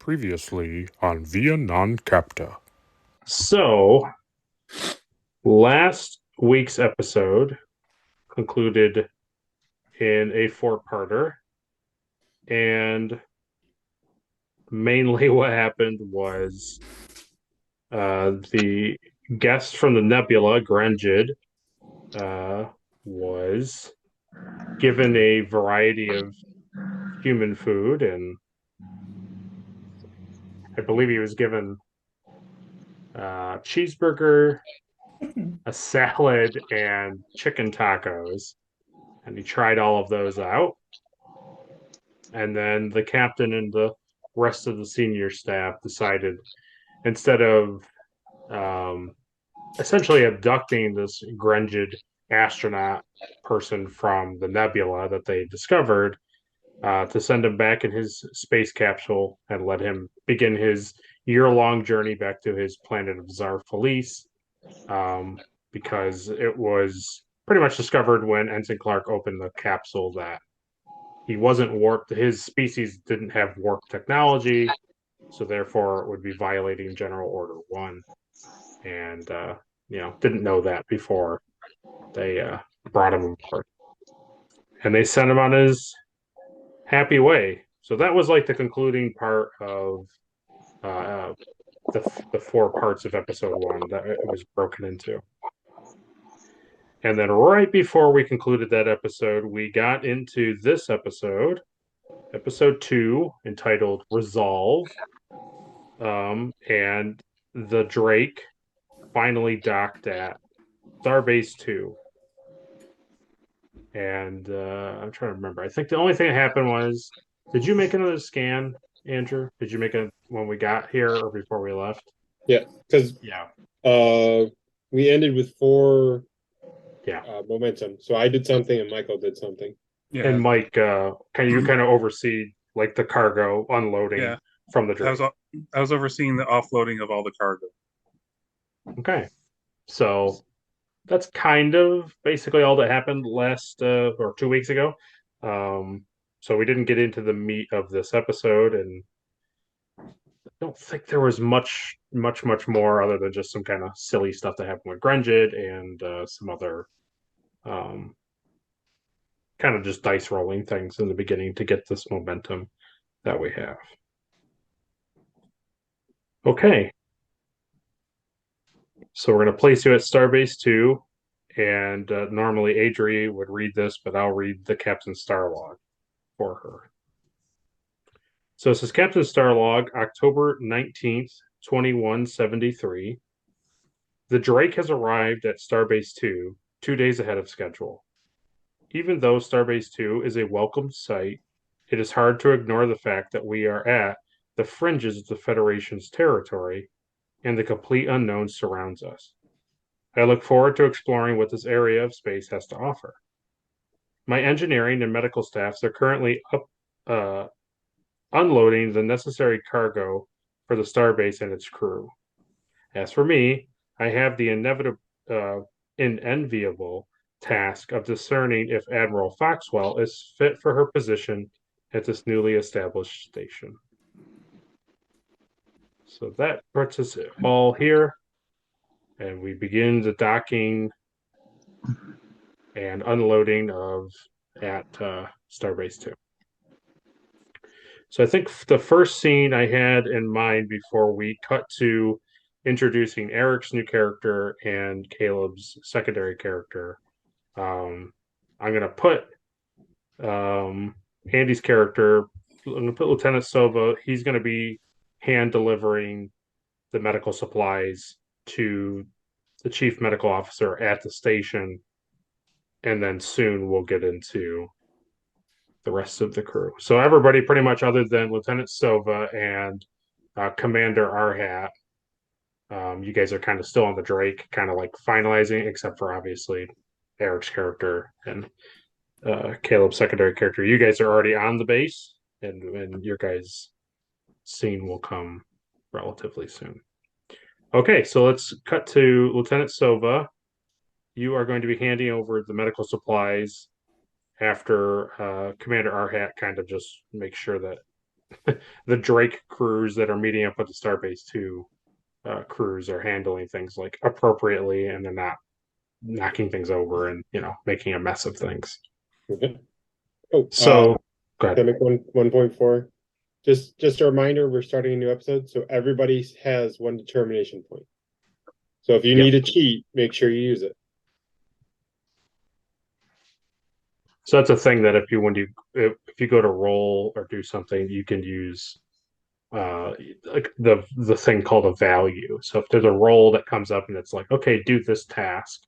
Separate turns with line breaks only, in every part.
Previously on Via Non Capta.
So, last week's episode concluded in a four-parter, and mainly what happened was the guest from the nebula, Grangid, uh, was given a variety of human food, and I believe he was given a cheeseburger, a salad, and chicken tacos, and he tried all of those out. And then the captain and the rest of the senior staff decided, instead of um, essentially abducting this Grengid astronaut person from the nebula that they discovered, to send him back in his space capsule and let him begin his year-long journey back to his planet of Zar Felice, because it was pretty much discovered when Ensign Clark opened the capsule that he wasn't warped. His species didn't have warp technology, so therefore it would be violating General Order 1. And, didn't know that before they brought him aboard. And they sent him on his happy way. So that was like the concluding part of uh, the four parts of episode 1 that it was broken into. And then right before we concluded that episode, we got into this episode 2, entitled Resolve. And the Drake finally docked at Starbase 2. And I'm trying to remember. I think the only thing that happened was, did you make another scan, Andrew? Did you make it when we got here or before we left?
Yeah, because
Yeah.
we ended with 4
Yeah.
momentum. So I did something and Michael did something.
Yeah.
And Mike, can you kind of oversee like the cargo unloading from the Drake?
I was overseeing the offloading of all the cargo.
Okay. So that's kind of basically all that happened last or 2 weeks ago. So we didn't get into the meat of this episode, and I don't think there was much more other than just some kind of silly stuff that happened with Grungid and some other um, kind of just dice rolling things in the beginning to get this momentum that we have. Okay. So we're going to place you at Starbase 2, and normally Adri would read this, but I'll read the Captain Star log for her. So it says, Captain Star log, October 19th, 2173. The Drake has arrived at Starbase 2, 2 days ahead of schedule. Even though Starbase 2 is a welcomed sight, it is hard to ignore the fact that we are at the fringes of the Federation's territory, and the complete unknown surrounds us. I look forward to exploring what this area of space has to offer. My engineering and medical staffs are currently unloading the necessary cargo for the Starbase and its crew. As for me, I have the unenviable task of discerning if Admiral Foxwell is fit for her position at this newly established station. So that puts us all here, and we begin the docking and unloading at Starbase 2. So I think the first scene I had in mind before we cut to introducing Eric's new character and Caleb's secondary character, I'm going to put Andy's character, I'm going to put Lieutenant Sova. He's going to be hand delivering the medical supplies to the chief medical officer at the station, and then soon we'll get into the rest of the crew. So everybody pretty much other than Lieutenant Sova and Commander Arhat, you guys are kind of still on the Drake, kind of like finalizing, except for obviously Eric's character and Caleb's secondary character. You guys are already on the base, and your guys' scene will come relatively soon. Okay, so let's cut to Lieutenant Sova. You are going to be handing over the medical supplies after Commander Arhat kind of just makes sure that the Drake crews that are meeting up with the Starbase 2 crews are handling things like appropriately, and they're not knocking things over and making a mess of things.
Okay. Oh,
So go
can I
ahead.
make 1.4? Just a reminder, we're starting a new episode, so everybody has one determination point. So if you
Yep.
need a cheat, make sure you use it.
So that's a thing that if you go to roll or do something, you can use like the thing called a value. So if there's a roll that comes up and it's like, okay, do this task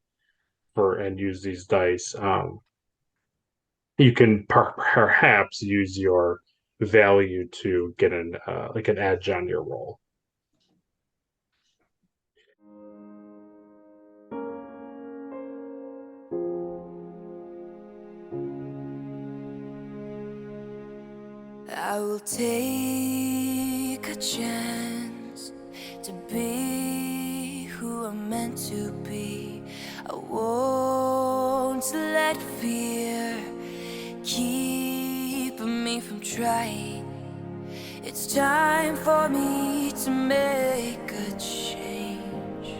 and use these dice, you can perhaps use your value to get an like an edge on your roll.
I will take a chance to be who I'm meant to be. I won't let fear keep me from trying. It's time for me to make a change,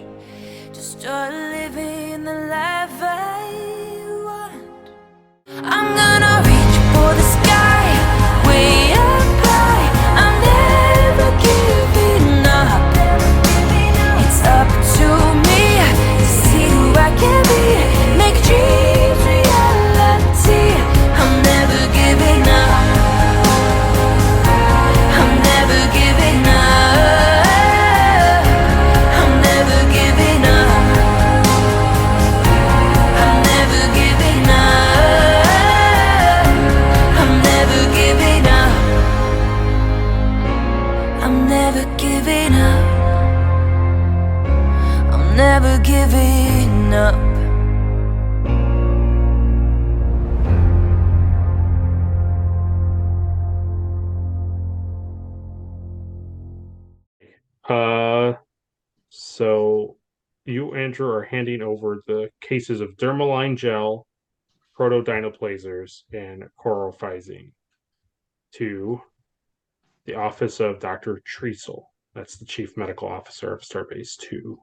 to start living the life I want. I'm gonna reach for the sky, way up high. I'm never giving up. It's up to me to see who I can be, make dreams reality. I'm never giving up. I'm never giving up. I'm never giving up. I'm never giving up. I'm never giving up. I'm never giving up. I'm never giving up.
So you, Andrew, are handing over the cases of Dermaline gel, protodinoplazers, and chorophysine to the office of Dr. Treasel. That's the chief medical officer of Starbase 2.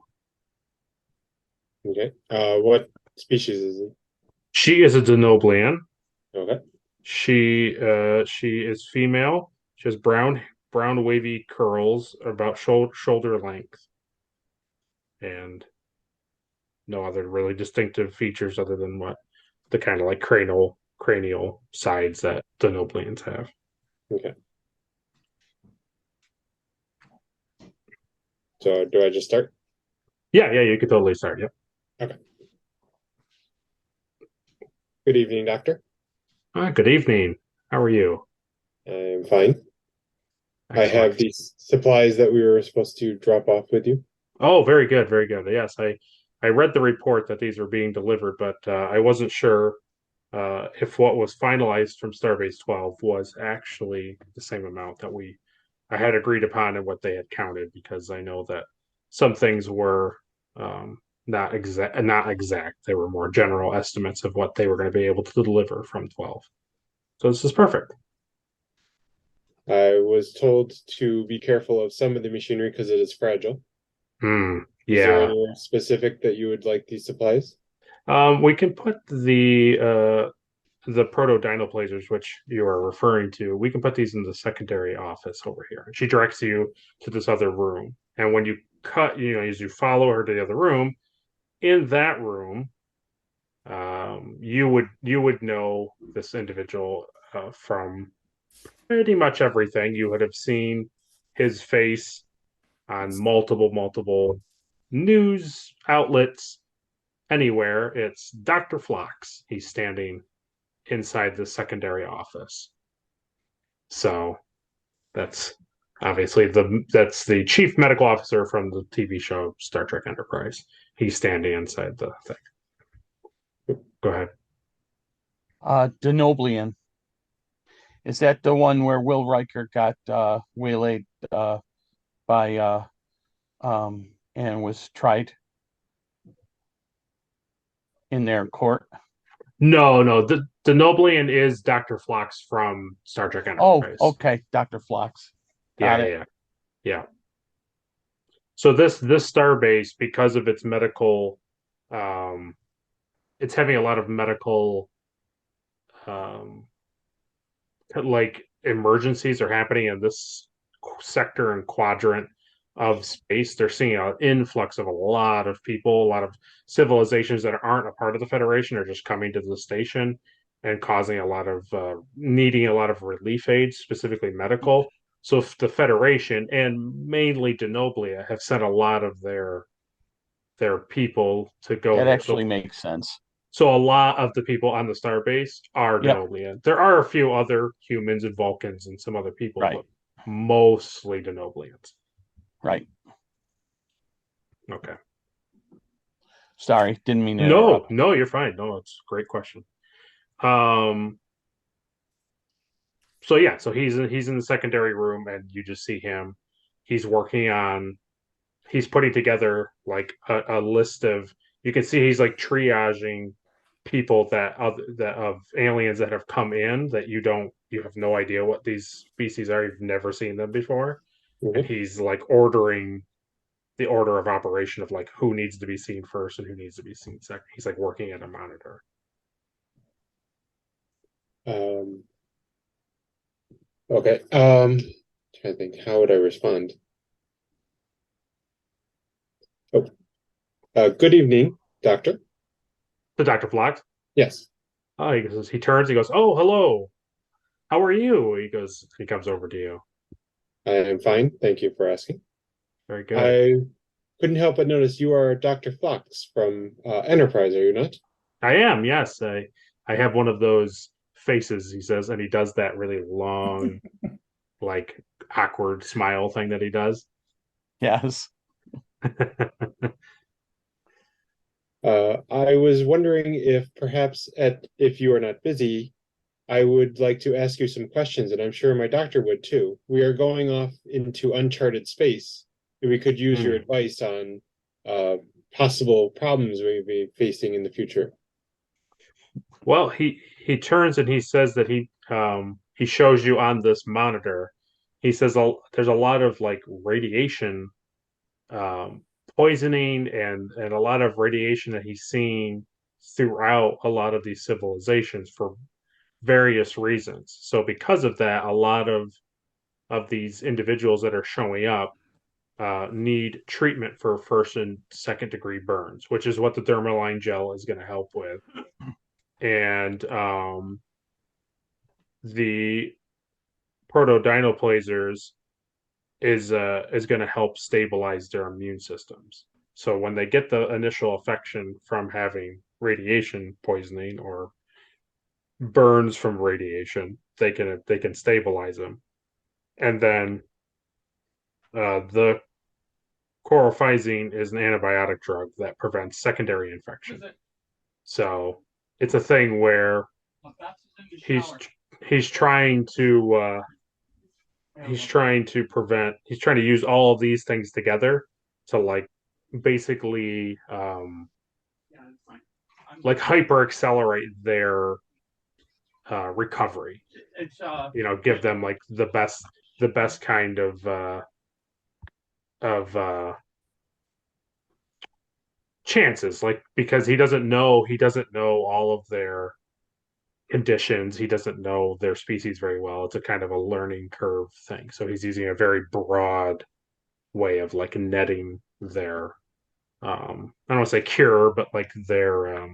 Okay. What species is it?
She is a Denoblian.
Okay.
She is female. She has brown wavy curls about shoulder length, and no other really distinctive features other than what the kind of like cranial sides that Denoblians have.
Okay. So do I just start?
Yeah, you could totally start. Yep.
Okay. Good evening, doctor.
Good evening. How are you?
I'm fine. I
Excellent.
have these supplies that we were supposed to drop off with you.
Oh, very good, very good. Yes, I read the report that these were being delivered, but I wasn't sure if what was finalized from Starbase 12 was actually the same amount that I had agreed upon and what they had counted, because I know that some things were not exact. They were more general estimates of what they were going to be able to deliver from 12. So this is perfect.
I was told to be careful of some of the machinery because it is fragile. Is there
Yeah.
anywhere specific that you would like these supplies?
We can put the protodinoplazers, which you are referring to, we can put these in the secondary office over here. And she directs you to this other room. And when you as you follow her to the other room, in that room, you would know this individual from pretty much everything. You would have seen his face on multiple news outlets anywhere. It's Dr. Phlox. He's standing inside the secondary office. So that's obviously that's the chief medical officer from the TV show Star Trek Enterprise. He's standing inside the thing. Go ahead.
Denoblian. Is that the one where Will Riker got waylaid by and was tried in their court?
No, Denoblian is Dr. Phlox from Star Trek
Oh,
Enterprise.
okay, Dr. Phlox.
Yeah,
Got it.
yeah. So this Starbase, because of its medical, um, it's having a lot of medical, um, like emergencies are happening in this sector and quadrant of space. They're seeing an influx of a lot of people, a lot of civilizations that aren't a part of the Federation are just coming to the station and causing a lot of needing a lot of relief aids, specifically medical. So if the Federation and mainly Denoblia have sent a lot of their people to go
That
there. So
actually makes sense.
so a lot of the people on the starbase are
Yep.
Denoblian. There are a few other humans and Vulcans and some other people,
Right.
but mostly Denoblians.
Right.
Okay.
Sorry, didn't mean to interrupt.
No, you're fine. No, it's a great question. Um. So yeah, so he's in the secondary room, and you just see him. He's working on. He's putting together like a list of. You can see he's like triaging people that of aliens that have come in that you have no idea what these species are. You've never seen them before, and
Mhm.
he's like ordering the order of operation of like who needs to be seen first and who needs to be seen second. He's like working at a monitor.
Um, okay. Trying to think, how would I respond? Oh, good evening, doctor.
So Dr. Flox,
Yes,
he turns, he goes, "Oh, hello. How are you?" He comes over to you.
I am fine. Thank you for asking.
Very good.
I couldn't help but notice you are Dr. Fox from Enterprise, are you not?
I am, yes. I have one of those faces, he says, and he does that really long, like awkward smile thing that he does.
Yes.
I was wondering if perhaps if you are not busy, I would like to ask you some questions, and I'm sure my doctor would too. We are going off into uncharted space, and we could use your
Hmm.
advice on uh, possible problems we may be facing in the future.
Well, he turns and he says that he shows you on this monitor. He says there's a lot of like radiation um, poisoning and a lot of radiation that he's seeing throughout a lot of these civilizations for various reasons. So because of that, a lot of these individuals that are showing up need treatment for first and second degree burns, which is what the Dermaline gel is going to help with. And the protodinoplazers is going to help stabilize their immune systems. So when they get the initial affection from having radiation poisoning or burns from radiation, they can stabilize them, and then the chlorphizine is an antibiotic drug that prevents secondary infection. So it's a thing where he's he's trying to he's trying to use all of these things together to like basically like hyper accelerate their recovery, give them like the best kind of chances, like because he doesn't know all of their conditions. He doesn't know their species very well. It's a kind of a learning curve thing. So he's using a very broad way of like netting their I don't want to say cure, but like their I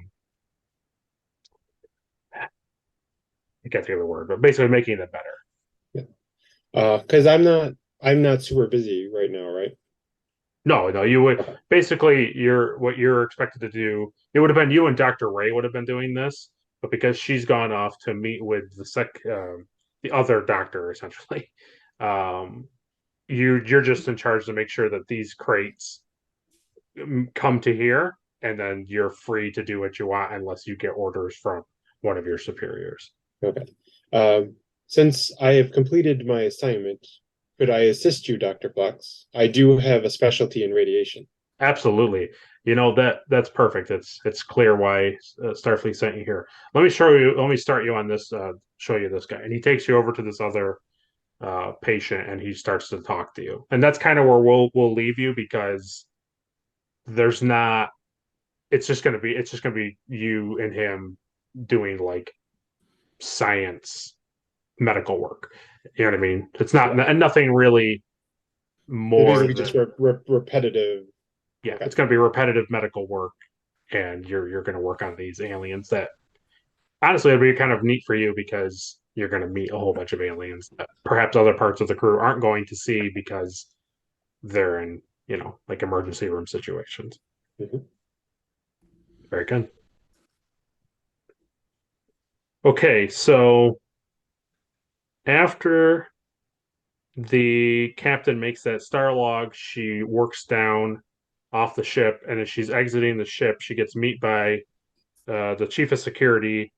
can't think of the word, but basically making it better.
Because I'm not super busy right now, right?
No, you would basically what you're expected to do. It would have been you and Dr. Ray would have been doing this, but because she's gone off to meet with the other doctor essentially, um, you're just in charge to make sure that these crates come to here, and then you're free to do what you want unless you get orders from one of your superiors.
Okay. Since I have completed my assignment, could I assist you, Dr. Fox? I do have a specialty in radiation.
Absolutely. That's perfect. It's clear why Starfleet sent you here. Let me show you. Let me start you on this. Show you this guy, and he takes you over to this other patient, and he starts to talk to you. And that's kind of where we'll leave you because there's not. It's just gonna be you and him doing like science medical work. You know what I mean? It's not and nothing really
So these
more
will be
than
just repetitive.
yeah.
Okay.
It's gonna be repetitive medical work, and you're gonna work on these aliens that honestly it'd be kind of neat for you because you're gonna meet a whole bunch of aliens that perhaps other parts of the crew aren't going to see because they're in like emergency room situations.
Mhm.
Very good. Okay, so after the captain makes that star log, she works down off the ship, and as she's exiting the ship, she gets met by the chief of security,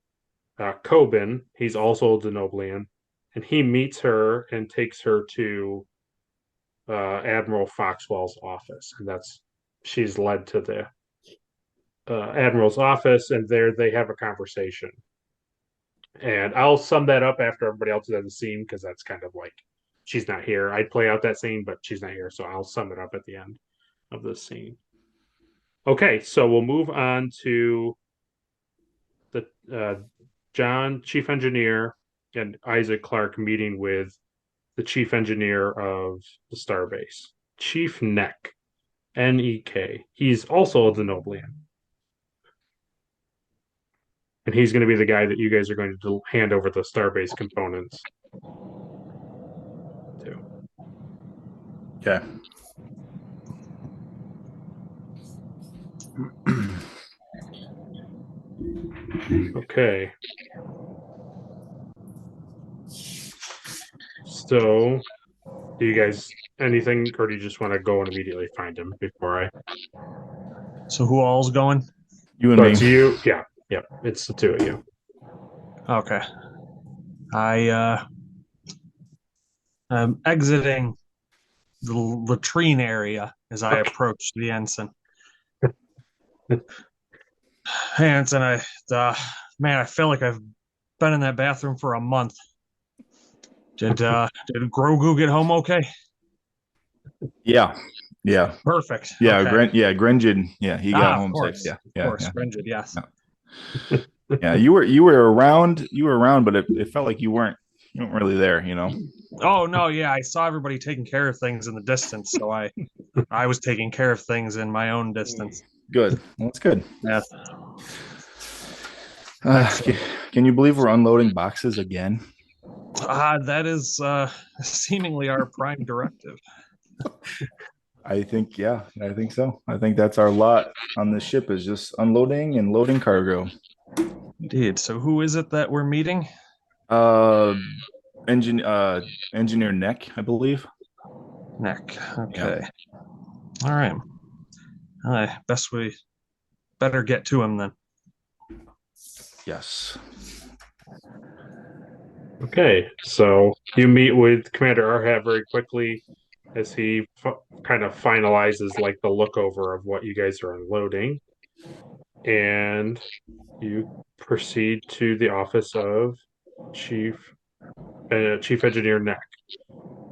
Coben. He's also a Denoblian, and he meets her and takes her to Admiral Foxwell's office, and she's led to the Admiral's office, and there they have a conversation. And I'll sum that up after everybody else is in the scene because that's kind of like she's not here. I'd play out that scene, but she's not here, so I'll sum it up at the end of this scene. Okay, so we'll move on to the John, chief engineer, and Isaac Clarke meeting with the chief engineer of the Starbase, Chief Neck, Nek. He's also the Noblian, and he's going to be the guy that you guys are going to hand over the Starbase components to.
Okay.
Okay. So, do you guys anything, or do you just want to go and immediately find him before I?
So who all's going?
You and
So
me.
it's you. Yeah. Yep. It's the two of you.
Okay. I'm exiting the latrine area as I
Okay.
approach the ensign. Hey, ensign, man, I feel like I've been in that bathroom for a month. Did Grogu get home okay?
Yeah. Yeah.
Perfect.
Yeah.
Okay.
Grenjin. Yeah. He got
Of
home
course.
safe. Yeah.
Of course. Gringid, yes.
Yeah. Yeah. You were around. You were around, but it felt like you weren't really there.
Oh no, yeah, I saw everybody taking care of things in the distance, so I was taking care of things in my own distance.
Good. Well, that's good.
Yeah.
Can you believe we're unloading boxes again?
That is seemingly our prime directive.
I think so. I think that's our lot on this ship is just unloading and loading cargo.
Indeed. So who is it that we're meeting?
Engineer Neck, I believe.
Neck. Okay. All right. We better get to him then.
Yes.
Okay. So you meet with Commander Arhat very quickly as he kind of finalizes like the look over of what you guys are unloading, and you proceed to the office of Chief Engineer Neck.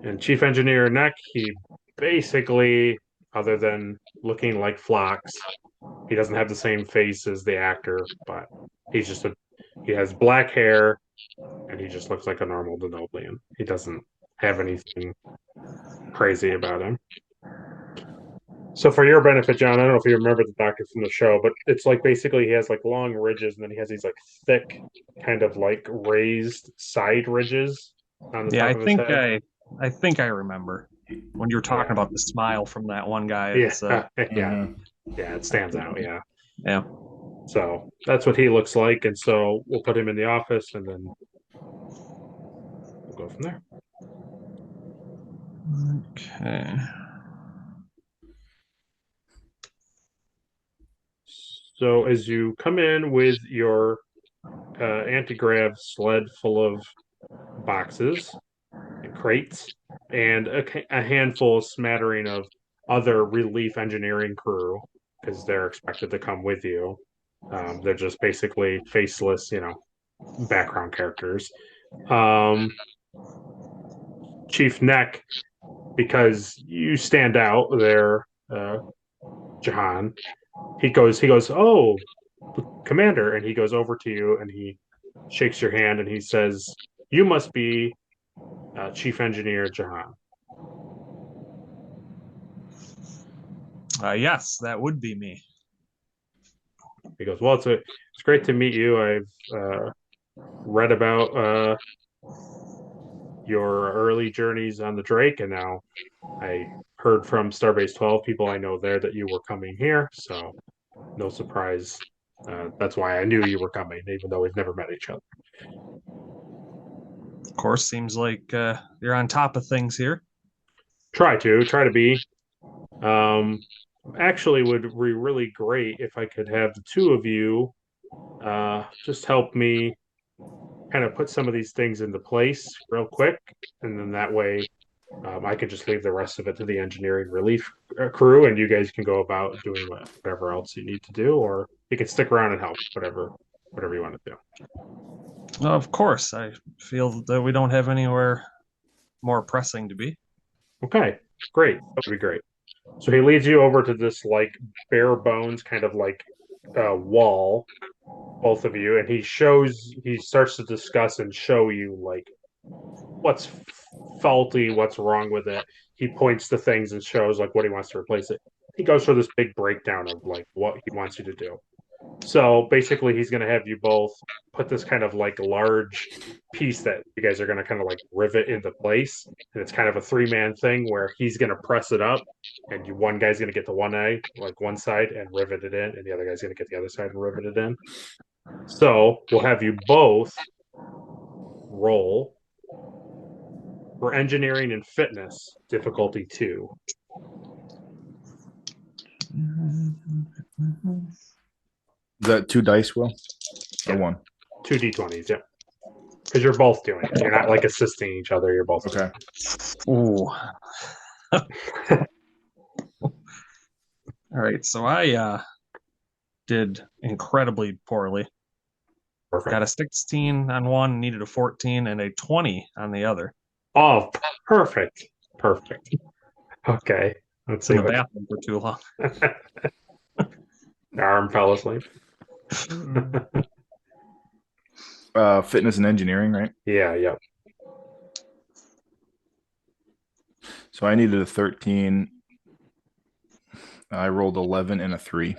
And Chief Engineer Neck, he basically, other than looking like Phlox, he doesn't have the same face as the actor, but he has black hair, and he just looks like a normal Denoblian. He doesn't have anything crazy about him. So for your benefit, John, I don't know if you remember the doctor from the show, but it's like basically he has like long ridges, and then he has these like thick, kind of like raised side ridges on the
Yeah,
top of his head.
I think I remember when you were talking about the smile from that one guy.
Yeah,
It's,
yeah,
Mhm.
yeah. It stands out. Yeah.
yeah.
So that's what he looks like, and so we'll put him in the office, and then we'll go from there.
Okay.
So as you come in with your anti-grav sled full of boxes and crates, and a handful, smattering of other relief engineering crew, because they're expected to come with you. They're just basically faceless, background characters. Chief Neck, because you stand out there, Jahan. He goes, "Oh, Commander," and he goes over to you and he shakes your hand and he says, "You must be Chief Engineer Jahan."
Yes, that would be me.
He goes, "Well, it's great to meet you. I've read about your early journeys on the Drake, and now I heard from Starbase 12 people I know there that you were coming here, so no surprise. That's why I knew you were coming, even though we've never met each other."
Of course, seems like you're on top of things here.
Try to be. Actually, would be really great if I could have the two of you just help me kind of put some of these things into place real quick, and then that way I could just leave the rest of it to the engineering relief crew, and you guys can go about doing whatever else you need to do, or you can stick around and help, whatever you want to do.
Of course, I feel that we don't have anywhere more pressing to be.
Okay, great. That would be great. So he leads you over to this like bare bones kind of like wall, both of you, and he starts to discuss and show you like what's faulty, what's wrong with it. He points to things and shows like what he wants to replace it. He goes for this big breakdown of like what he wants you to do. So basically, he's going to have you both put this kind of like large piece that you guys are going to kind of like rivet into place. And it's kind of a 3-man thing where he's going to press it up, and one guy's going to get the one side and rivet it in, and the other guy's going to get the other side and rivet it in. So we'll have you both roll for engineering and fitness, difficulty 2.
Is that 2 dice, Will? Or
Yeah.
1?
2 d20s, yeah. Because you're both doing it. You're not like assisting each other. You're both.
Okay.
Ooh. All right, so I did incredibly poorly.
Perfect.
Got a 16 on one, needed a 14, and a 20 on the other.
Oh, perfect. Okay. Let's
In
see
the bathroom for too long.
Arm fell asleep.
Fitness and engineering, right?
Yeah.
So I needed a 13. I rolled 11 and a 3.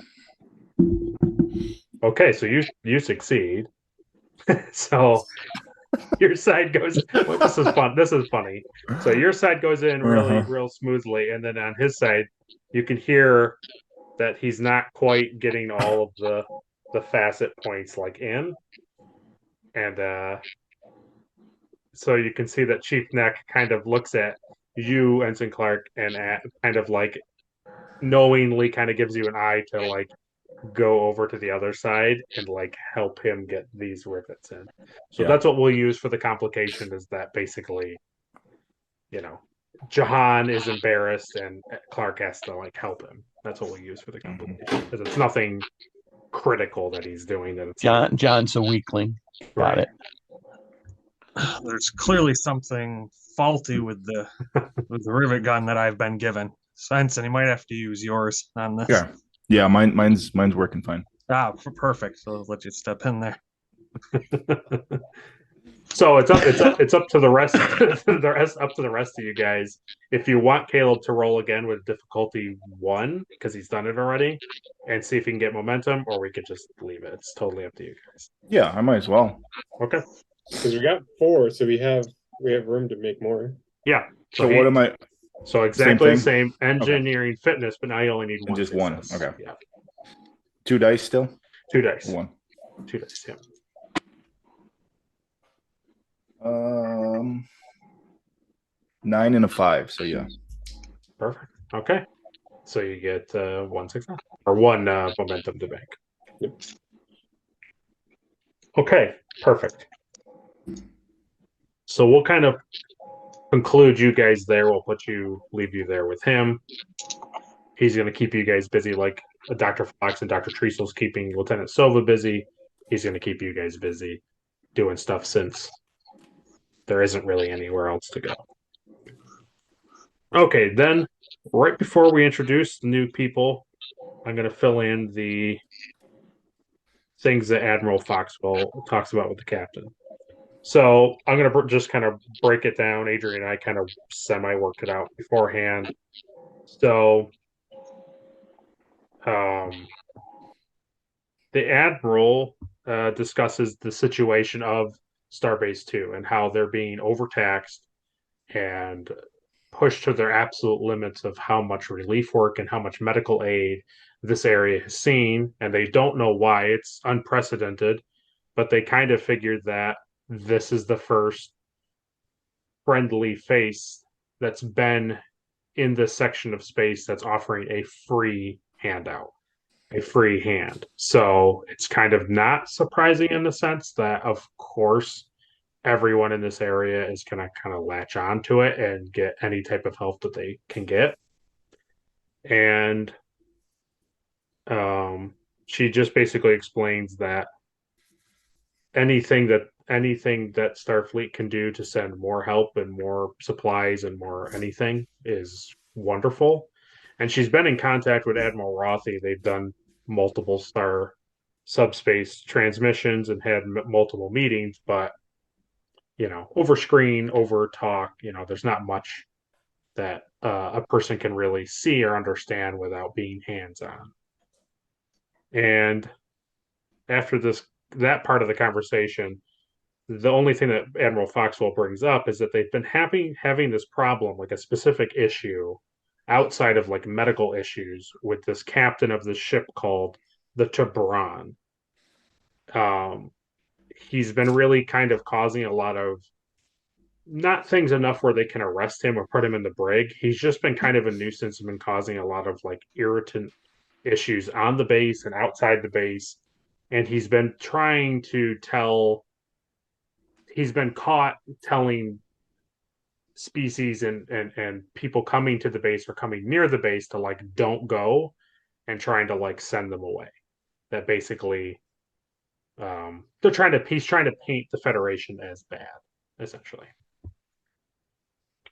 Okay, so you succeed. So your side goes. Well, this is fun. This is funny. So your side goes in real smoothly, and then on his side, you can hear that he's not quite getting all of the facet points like in, and so you can see that Chief Neck kind of looks at you, Ensign Clark, and kind of like knowingly kind of gives you an eye to like go over to the other side and like help him get these rivets in. So
Yeah.
that's what we'll use for the complication, is that basically, Jahan is embarrassed and Clark has to like help him. That's what we'll use for the complication, because it's nothing critical that he's doing. That it's
John's a weakling. Got it.
There's clearly something faulty with the rivet gun that I've been given. Svensson, you might have to use yours on this.
Yeah. Mine's working fine.
Perfect. So I'll let you step in there.
So it's up to the rest up to the rest of you guys. If you want Caleb to roll again with difficulty 1 because he's done it already, and see if he can get momentum, or we could just leave it. It's totally up to you guys.
Yeah, I might as well.
Okay.
Because we got 4, so we have room to make more.
Yeah.
So what am I?
So exactly the
Same
same engineering fitness, but now you only need one.
Just one.
success.
Okay.
Yeah.
2 dice still?
2 dice.
1.
2 dice. Yeah.
9 and a 5. So yeah.
Perfect. Okay. So you get 1 success or 1 momentum to bank.
Yep.
Okay. Perfect. So we'll kind of conclude you guys there. We'll leave you there with him. He's going to keep you guys busy like Dr. Fox and Dr. Treasel's keeping Lieutenant Sova busy, he's going to keep you guys busy doing stuff since there isn't really anywhere else to go. Okay, then right before we introduce the new people, I'm going to fill in the things that Admiral Foxwell talks about with the captain. So I'm going to just kind of break it down. Adrian and I kind of semi-worked it out beforehand. So the Admiral discusses the situation of Starbase 2 and how they're being overtaxed and pushed to their absolute limits of how much relief work and how much medical aid this area has seen. And they don't know why. It's unprecedented, but they kind of figured that this is the first friendly face that's been in this section of space that's offering a free handout, a free hand. So it's kind of not surprising in the sense that, of course, everyone in this area is going to kind of latch on to it and get any type of help that they can get. And she just basically explains that anything that Starfleet can do to send more help and more supplies and more anything is wonderful. And she's been in contact with Admiral Rothy. They've done multiple star subspace transmissions and had multiple meetings, but over screen, over talk, there's not much that a person can really see or understand without being hands-on. And after that part of the conversation, the only thing that Admiral Foxwell brings up is that they've been having this problem, like a specific issue outside of like medical issues with this captain of the ship called the Tiburon. He's been really kind of causing a lot of not things enough where they can arrest him or put him in the brig. He's just been kind of a nuisance and been causing a lot of like irritant issues on the base and outside the base. And he's been caught telling species and people coming to the base or coming near the base to like don't go and trying to like send them away. That basically he's trying to paint the Federation as bad, essentially.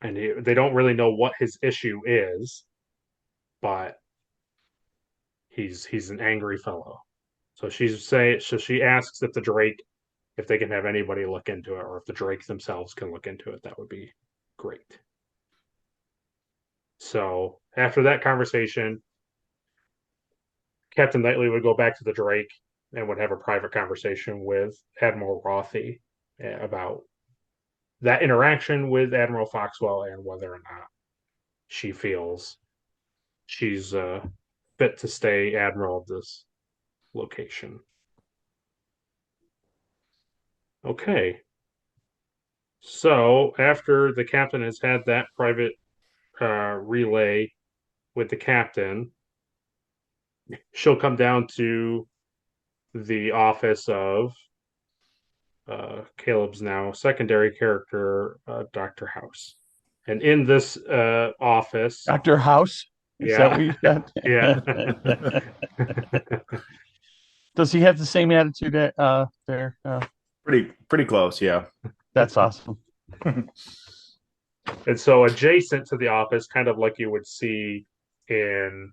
And they don't really know what his issue is, but he's an angry fellow. So she asks if they can have anybody look into it, or if the Drake themselves can look into it. That would be great. So after that conversation, Captain Knightley would go back to the Drake and would have a private conversation with Admiral Rothy about that interaction with Admiral Foxwell and whether or not she feels she's fit to stay admiral of this location. Okay. So after the captain has had that private relay with the captain, she'll come down to the office of Caleb's now secondary character, Dr. House. And in this office,
Dr. House? Is that what you said?
Yeah.
Does he have the same attitude there?
Pretty close, yeah.
That's awesome.
And so adjacent to the office, kind of like you would see in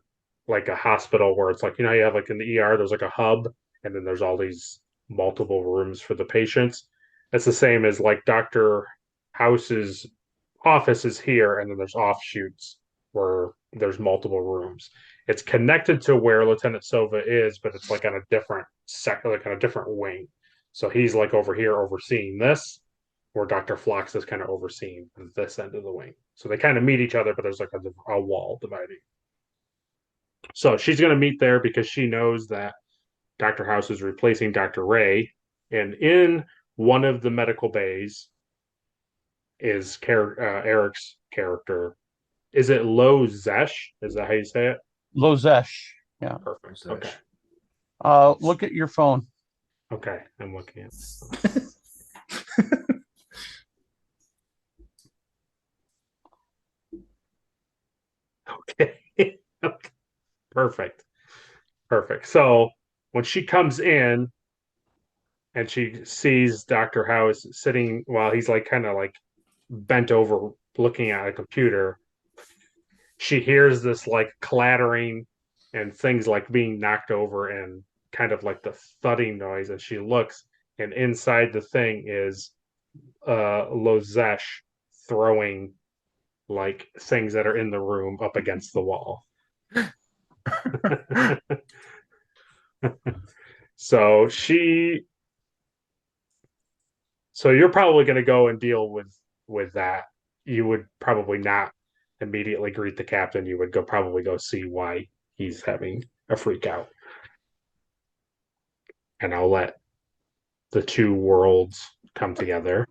like a hospital where it's like, you have like in the ER, there's like a hub, and then there's all these multiple rooms for the patients. That's the same as like Dr. House's office is here, and then there's offshoots where there's multiple rooms. It's connected to where Lieutenant Sova is, but it's like on a different sector, like on a different wing. So he's like over here overseeing this, where Dr. Phlox is kind of overseeing this end of the wing. So they kind of meet each other, but there's like a wall dividing. So she's going to meet there because she knows that Dr. House is replacing Dr. Ray. And in one of the medical bays is Eric's character. Is it Lo Zesh? Is that how you say it?
Lozesh. Yeah.
Perfect.
Lozesh.
Okay.
Look at your phone.
Okay. I'm looking at it. Okay. Okay. Perfect. Perfect. So when she comes in and she sees Dr. House sitting while he's like kind of like bent over looking at a computer, she hears this like clattering and things like being knocked over and kind of like the thudding noise. And she looks, and inside the thing is Lozesh throwing like things that are in the room up against the wall. So you're probably going to go and deal with that. You would probably not immediately greet the captain. You would probably go see why he's having a freak out. And I'll let the two worlds come together.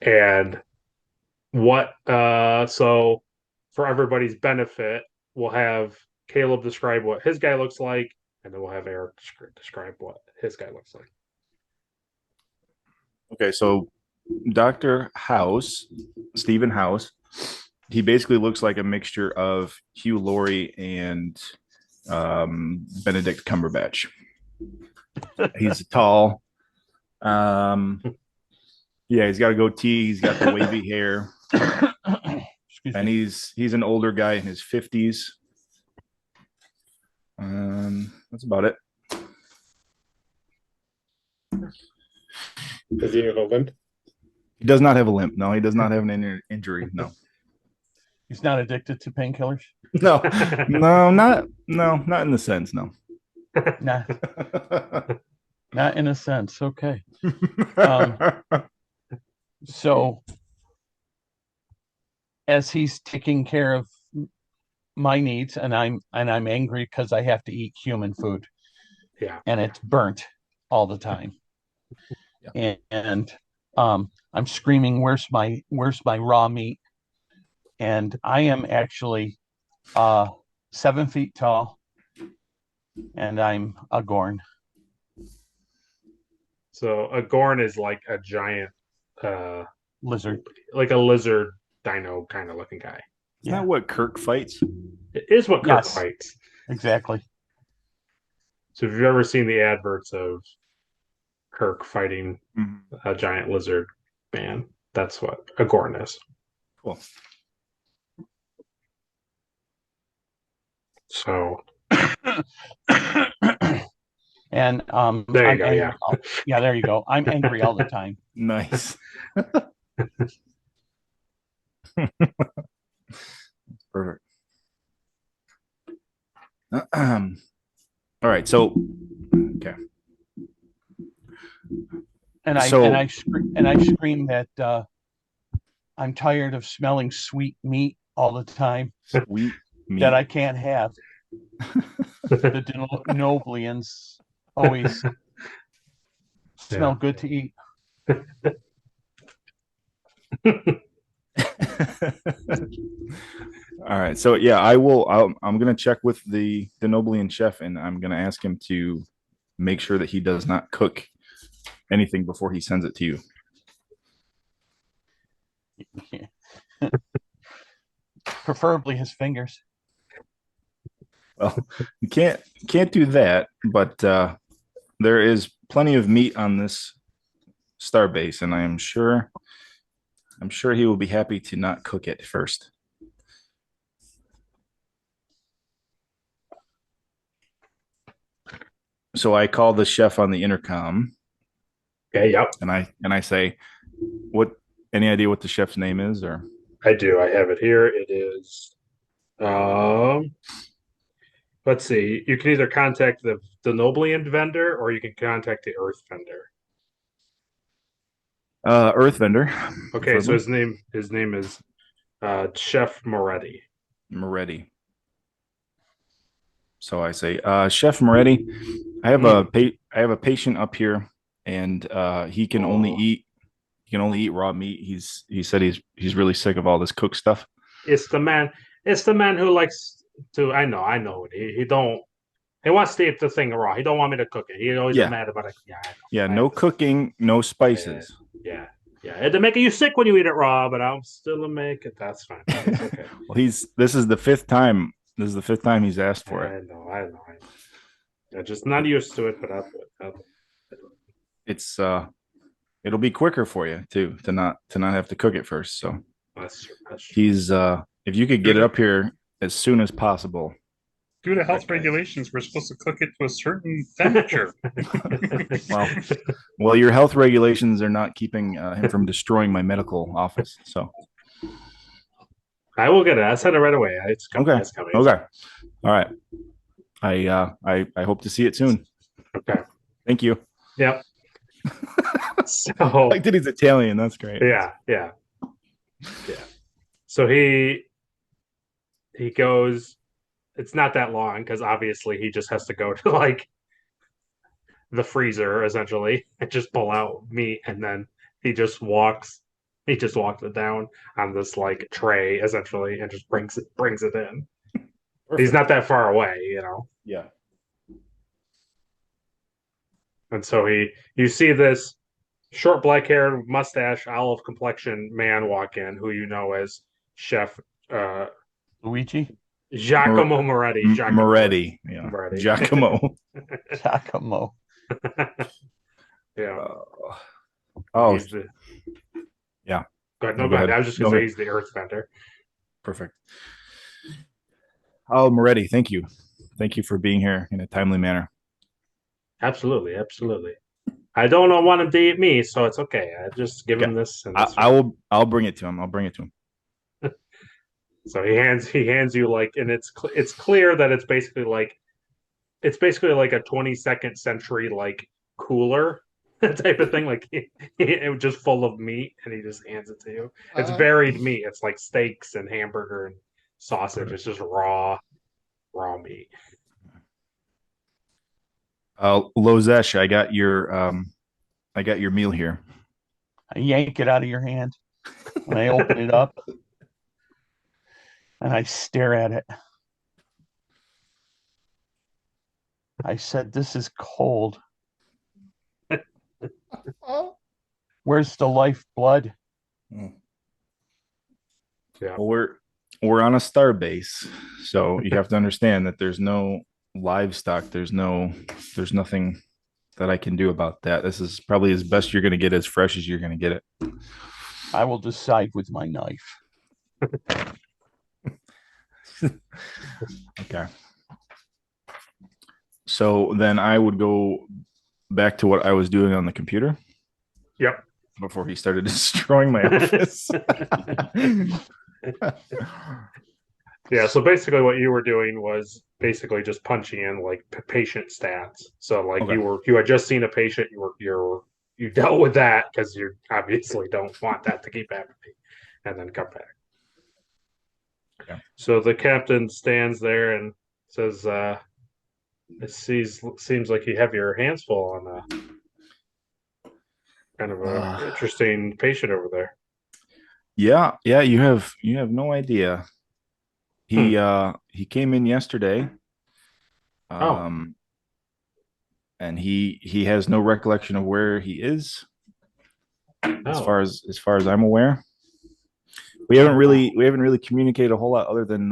And so for everybody's benefit, we'll have Caleb describe what his guy looks like, and then we'll have Eric describe what his guy looks like.
Okay, so Dr. House, Stephen House, he basically looks like a mixture of Hugh Laurie and Benedict Cumberbatch. He's tall. Yeah, he's got a goatee. He's got the wavy hair. And he's an older guy in his 50s. That's about it.
Does he have a limp?
He does not have a limp. No, he does not have an injury. No.
He's not addicted to painkillers.
No, not in the sense. No.
Nah, not in a sense. Okay. So as he's taking care of my needs, and I'm angry because I have to eat human food.
Yeah.
And it's burnt all the time. Yeah. And I'm screaming, where's my raw meat? And I am actually 7 feet tall, and I'm a Gorn.
So a Gorn is like a giant
lizard,
like a lizard dino kind of looking guy.
Isn't that what Kirk fights?
It is what Kirk fights.
Exactly.
So if you've ever seen the adverts of Kirk fighting a giant lizard man, that's what a Gorn is.
Cool.
So
and
there you go.
Yeah, there you go. I'm angry all the time.
Nice. Perfect. All right. So, okay.
And I scream that I'm tired of smelling sweet meat all the time.
Sweet meat
that I can't have. The Denoblians always smell good to eat.
All right. So yeah, I'm going to check with the Noblian chef, and I'm going to ask him to make sure that he does not cook anything before he sends it to you.
Preferably his fingers.
Well, you can't do that, but there is plenty of meat on this Starbase, and I'm sure he will be happy to not cook it first. So I call the chef on the intercom.
Okay, yep.
And I say, any idea what the chef's name is? Or
I do. I have it here. It is let's see. You can either contact the Noblian vendor or you can contact the Earth vendor.
Earth vendor.
Okay, so his name is Chef Moretti.
Moretti. So I say, Chef Moretti, I have a patient up here, and he can only eat raw meat. He said he's really sick of all this cooked stuff.
It's the man who likes to. I know. He wants to eat the thing raw. He don't want me to cook it. He always mad about it. Yeah, I know.
Yeah, no cooking, no spices.
Yeah. It'll make you sick when you eat it raw, but I'll still make it. That's fine. That's okay.
Well, this is the fifth time. This is the fifth time he's asked for it.
I know. I'm just not used to it, but
It's it'll be quicker for you too to not have to cook it first. So
that's true.
he's if you could get it up here as soon as possible.
Due to health regulations, we're supposed to cook it to a certain temperature.
Well, your health regulations are not keeping him from destroying my medical office. So
I will get it. I sent it right away. It's coming.
okay,
It's coming.
okay, all right. I hope to see it soon.
Okay.
Thank you.
Yep. So
Like that he's Italian. That's great.
yeah. So he goes. It's not that long because obviously he just has to go to like the freezer essentially and just pull out meat, and then he just walks it down on this like tray essentially and just brings it in. Perfect. He's not that far away, you know.
Yeah.
And so you see this short black-haired, mustache, olive complexion man walk in, who you know as Chef
Luigi?
Giacomo Moretti.
Moretti. Yeah.
Moretti.
Giacomo.
Giacomo.
Yeah.
Oh.
Yeah. Go ahead.
No, go ahead.
I was just going to say he's the earthbender.
Perfect. Oh, Moretti, thank you. Thank you for being here in a timely manner.
Absolutely. I don't want him to eat me, so it's okay. I just give him this. And
I'll bring it to him. I'll bring it to him.
So he hands you like, and it's clear that it's basically like a 22nd century like cooler type of thing, like it was just full of meat, and he just hands it to you. It's varied meat. It's like steaks and hamburger and sausage. It's just raw meat.
Lozesh, I got your meal here.
I yank it out of your hand and I open it up and I stare at it. I said, "This is cold. Where's the lifeblood?"
Yeah.
Well, we're on a Starbase, so you have to understand that there's no livestock. There's nothing that I can do about that. This is probably as best you're going to get, as fresh as you're going to get it.
I will decide with my knife.
Okay. So then I would go back to what I was doing on the computer.
Yep.
Before he started destroying my office.
Yeah, so basically what you were doing was basically just punching in like patient stats. So like
Okay.
you had just seen a patient, you dealt with that because you obviously don't want that to keep happening, and then come back.
Okay.
So the captain stands there and says, it seems like you have your hands full on a kind of a interesting patient over there.
Yeah, you have no idea. He came in yesterday. And he has no recollection of where he is. As far as I'm aware. We haven't really communicated a whole lot other than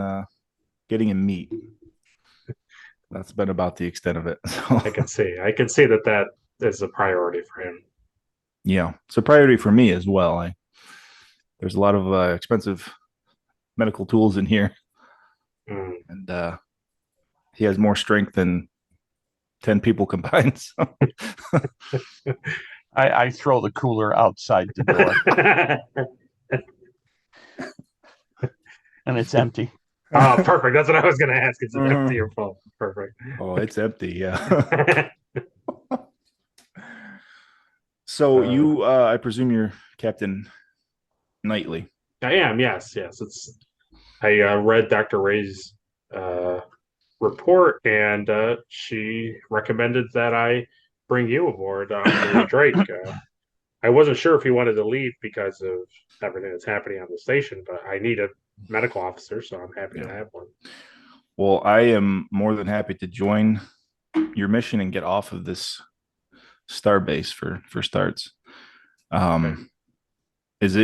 getting him meat. That's been about the extent of it. So.
I can see that is a priority for him.
Yeah, it's a priority for me as well. There's a lot of expensive medical tools in here, and he has more strength than 10 people combined. So.
I throw the cooler outside the door. And it's empty.
Oh, perfect. That's what I was going to ask. Is it empty or full? Perfect.
Oh, it's empty. Yeah. So you, I presume you're Captain Knightley.
I am. Yes. I read Dr. Ray's report, and she recommended that I bring you aboard on Drake. I wasn't sure if he wanted to leave because of everything that's happening on the station, but I need a medical officer, so I'm happy to have one.
Well, I am more than happy to join your mission and get off of this Starbase for starts. Okay. Is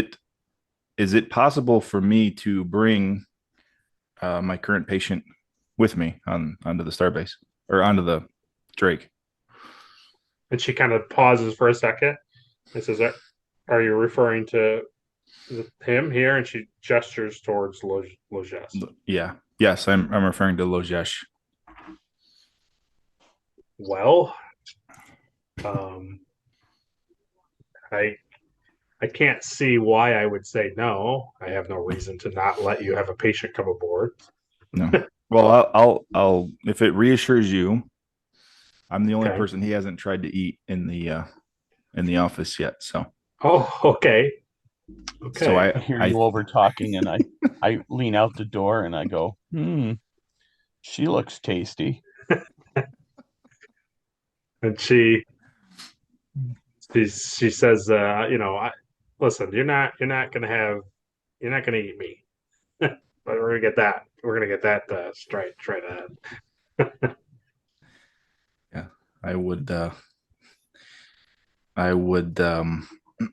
it possible for me to bring my current patient with me onto the Starbase or onto the Drake.
And she kind of pauses for a second and says, "Are you referring to him here?" And she gestures towards Loges.
Yeah. Yes, I'm referring to Lojesh.
Well, I can't see why I would say no. I have no reason to not let you have a patient come aboard.
No. Well, I'll if it reassures you, I'm the only
Okay.
person he hasn't tried to eat in the office yet. So.
Oh, okay. Okay.
So
I hear you over talking, and I lean out the door and I go, she looks tasty.
And she says, listen, you're not gonna eat me, but we're gonna get that straight ahead.
Yeah, I would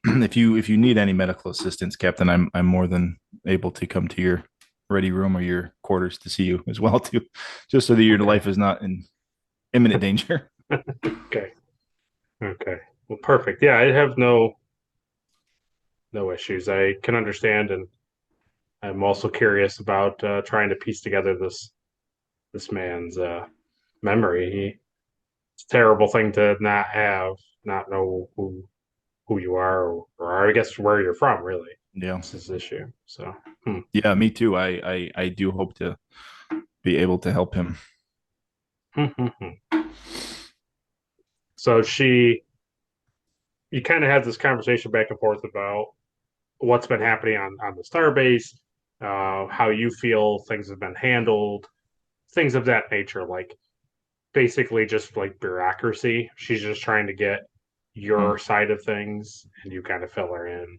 if you need any medical assistance, Captain, I'm more than able to come to your ready room or your quarters to see you as well too, just so that your life is not in imminent danger.
Okay. Well, perfect. Yeah, I have no issues. I can understand, and I'm also curious about trying to piece together this man's memory. It's a terrible thing to not know who you are, or I guess where you're from. Really,
Yeah.
this is the issue. So,
Yeah, me too. I do hope to be able to help him.
So you kind of have this conversation back and forth about what's been happening on the Starbase, how you feel things have been handled, things of that nature, like basically just like bureaucracy. She's just trying to get your side of things, and you kind of fill her in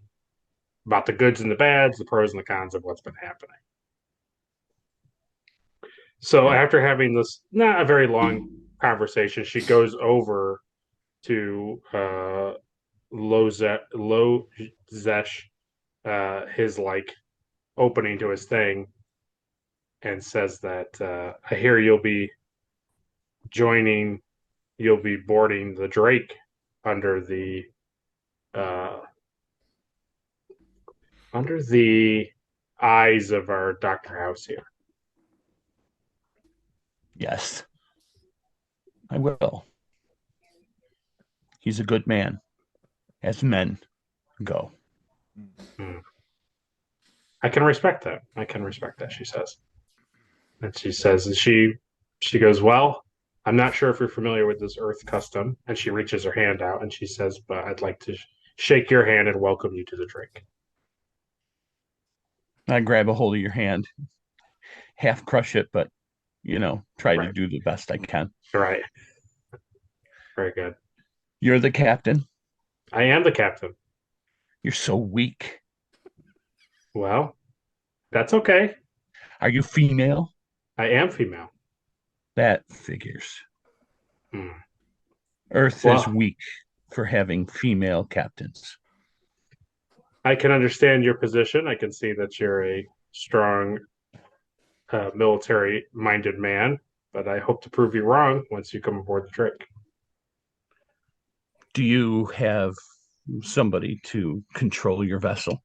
about the goods and the bads, the pros and the cons of what's been happening. So
Yeah.
after having this not a very long conversation, she goes over to Lozesh, his like opening to his thing, and says that I hear you'll be boarding the Drake under the uh, eyes of our Dr. House here.
Yes, I will. He's a good man, as men go.
I can respect that. She says. And she goes, well, I'm not sure if you're familiar with this Earth custom. And she reaches her hand out and she says, but I'd like to shake your hand and welcome you to the drink.
I grab a hold of your hand, half crush it, but try to
Right.
do the best I can.
Right. Very good.
You're the captain.
I am the captain.
You're so weak.
Well, that's okay.
Are you female?
I am female.
That figures.
Hmm.
Earth is weak for having female captains.
I can understand your position. I can see that you're a strong, military-minded man, but I hope to prove you wrong once you come aboard the Drake.
Do you have somebody to control your vessel?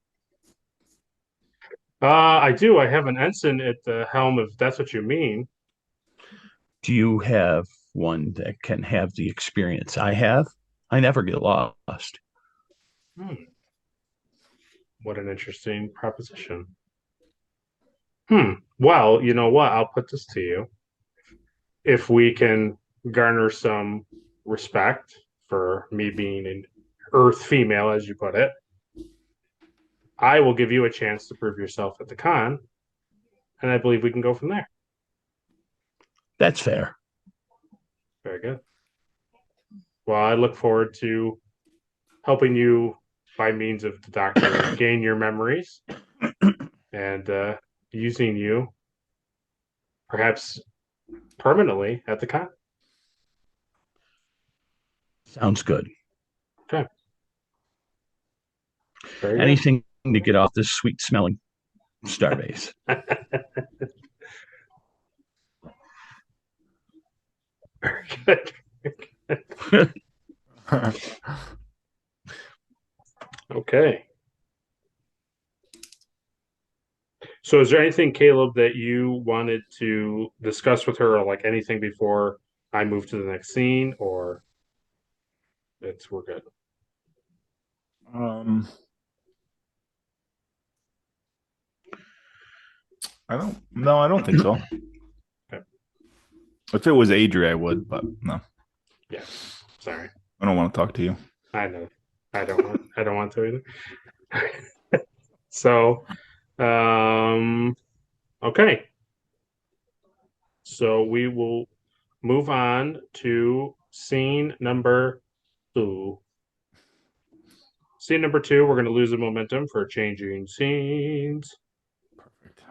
I do. I have an ensign at the helm, if that's what you mean.
Do you have one that can have the experience I have? I never get lost.
What an interesting proposition. Well, you know what? I'll put this to you. If we can garner some respect for me being an Earth female, as you put it, I will give you a chance to prove yourself at the con, and I believe we can go from there.
That's fair.
Very good. Well, I look forward to helping you by means of the doctor gain your memories and using you perhaps permanently at the con.
Sounds good.
Okay. Very
Anything to get off this sweet smelling Starbase.
Very good. Okay. So is there anything, Caleb, that you wanted to discuss with her, or like anything before I move to the next scene, or we're good?
I don't think so.
Okay.
If it was Adri, I would, but no.
Yeah. Sorry.
I don't want to talk to you.
I know. I don't want to either. So, okay. So we will move on to scene number 2. Scene number 2, we're going to lose the momentum for changing scenes.
Perfect.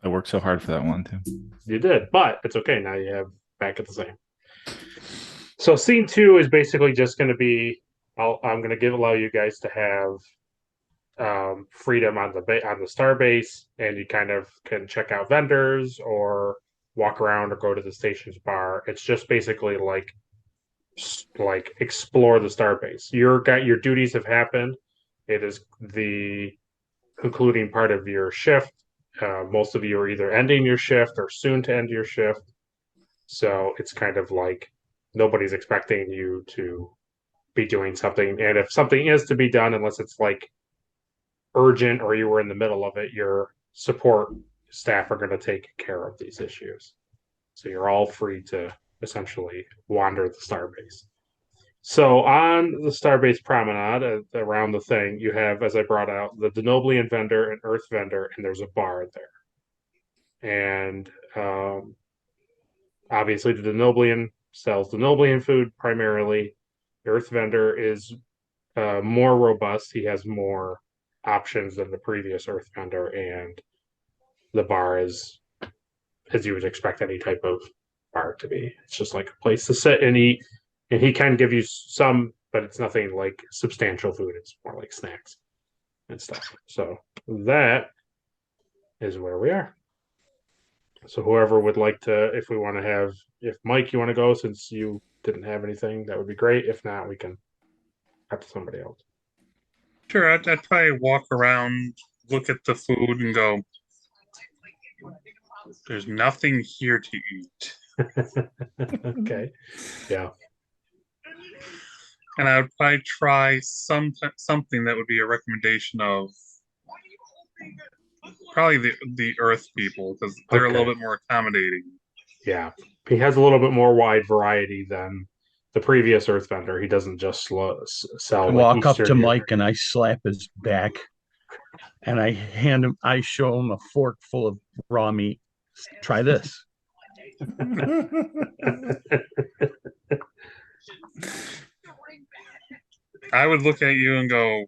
I worked so hard for that one too.
You did, but it's okay. Now you have back at the same. So scene 2 is basically just going to be, I'm going to allow you guys to have freedom on the Starbase, and you kind of can check out vendors or walk around or go to the station's bar. It's just basically like explore the Starbase. Your duties have happened. It is the concluding part of your shift. Most of you are either ending your shift or soon to end your shift. So it's kind of like nobody's expecting you to be doing something. And if something is to be done, unless it's like urgent or you were in the middle of it, your support staff are going to take care of these issues. So you're all free to essentially wander the Starbase. So on the Starbase promenade around the thing, you have, as I brought out, the Denoblian vendor and Earth vendor, and there's a bar there. And obviously the Denoblian sells Denoblian food primarily. The Earth vendor is more robust. He has more options than the previous Earth vendor, and the bar is, as you would expect any type of bar to be. It's just like a place to sit and eat, and he can give you some, but it's nothing like substantial food. It's more like snacks and stuff. So that is where we are. So whoever would like to, if we want to have, if Mike, you want to go since you didn't have anything, that would be great. If not, we can have to somebody else.
Sure, I'd probably walk around, look at the food, and go, there's nothing here to eat.
Okay. Yeah.
And I would probably try something that would be a recommendation of probably the Earth people, because they're a little bit more accommodating.
Yeah. He has a little bit more wide variety than the previous Earth vendor. He doesn't just sell.
I walk up to Mike and I slap his back, and I show him a fork full of raw meat. Try this.
I would look at you and go,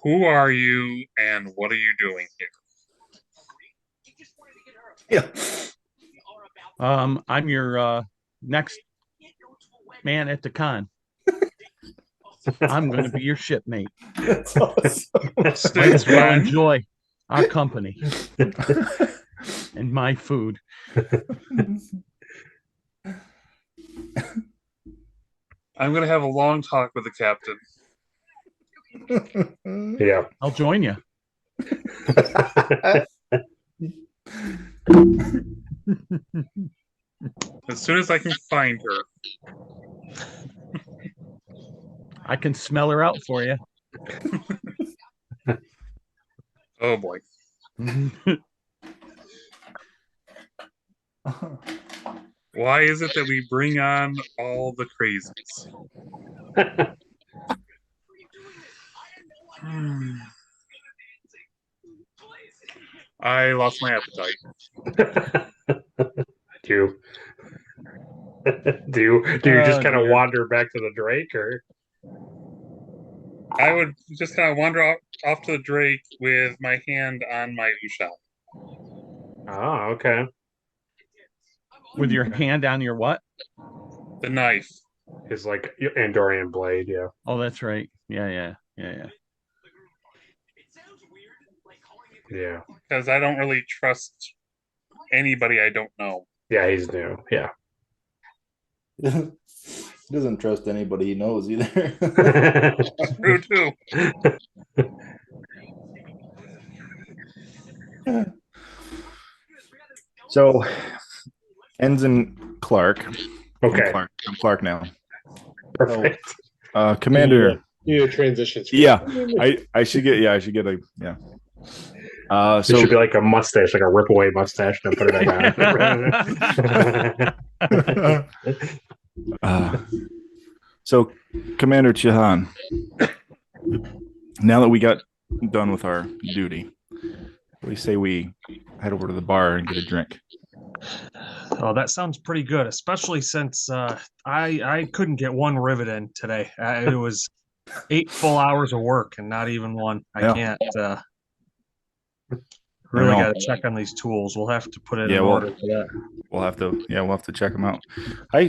who are you and what are you doing here?
Yeah. I'm your next man at the con. I'm going to be your shipmate.
That's awesome.
Might as well enjoy our company and my food.
I'm going to have a long talk with the captain.
Yeah.
I'll join you.
As soon as I can find her.
I can smell her out for you.
Oh boy. Why is it that we bring on all the crazies? I lost my appetite.
Do you just kind of wander back to the Drake, or?
I would just kind of wander off to the Drake with my hand on my Usha.
Oh, okay.
With your hand on your what?
The knife.
His like Andorian blade, yeah.
Oh, that's right. Yeah.
Yeah.
Because I don't really trust anybody I don't know.
Yeah, he's new. Yeah.
He doesn't trust anybody he knows either.
True too.
So, Ensign Clark.
Okay.
I'm Clark now.
Perfect.
Commander.
You need a transition screen.
Yeah, I should get. Yeah, I should get a. Yeah.
It should be like a mustache, like a rip away mustache, and put it back on.
So, Commander Chihan, now that we got done with our duty, we say we head over to the bar and get a drink.
Oh, that sounds pretty good, especially since I couldn't get one rivet in today. It was 8 full hours of work and not even one. I can't. Really got to check on these tools. We'll have to put it in order for that.
We'll have to check them out. I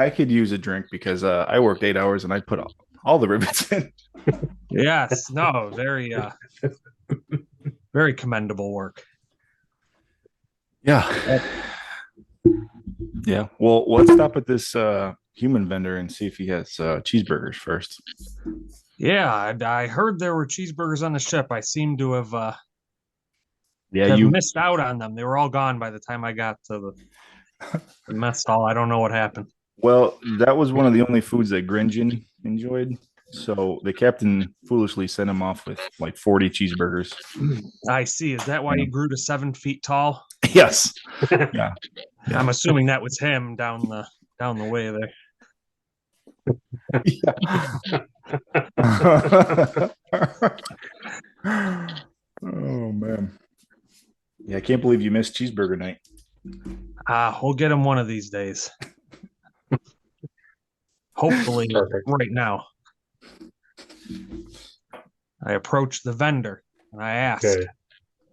could use a drink because I worked 8 hours and I put all the rivets in.
Yes, no, very very commendable work.
Yeah. Yeah. Well, let's stop at this human vendor and see if he has cheeseburgers first.
Yeah, I heard there were cheeseburgers on the ship. I seem to have
you
missed out on them. They were all gone by the time I got to the mess hall. I don't know what happened.
Well, that was one of the only foods that Grinjan enjoyed. So the captain foolishly sent him off with like 40 cheeseburgers.
I see. Is that why he grew to 7 feet tall?
Yes. Yeah.
I'm assuming that was him down the way
there. Oh man. Yeah, I can't believe you missed cheeseburger night.
We'll get him one of these days. Hopefully right now. I approach the vendor and I ask,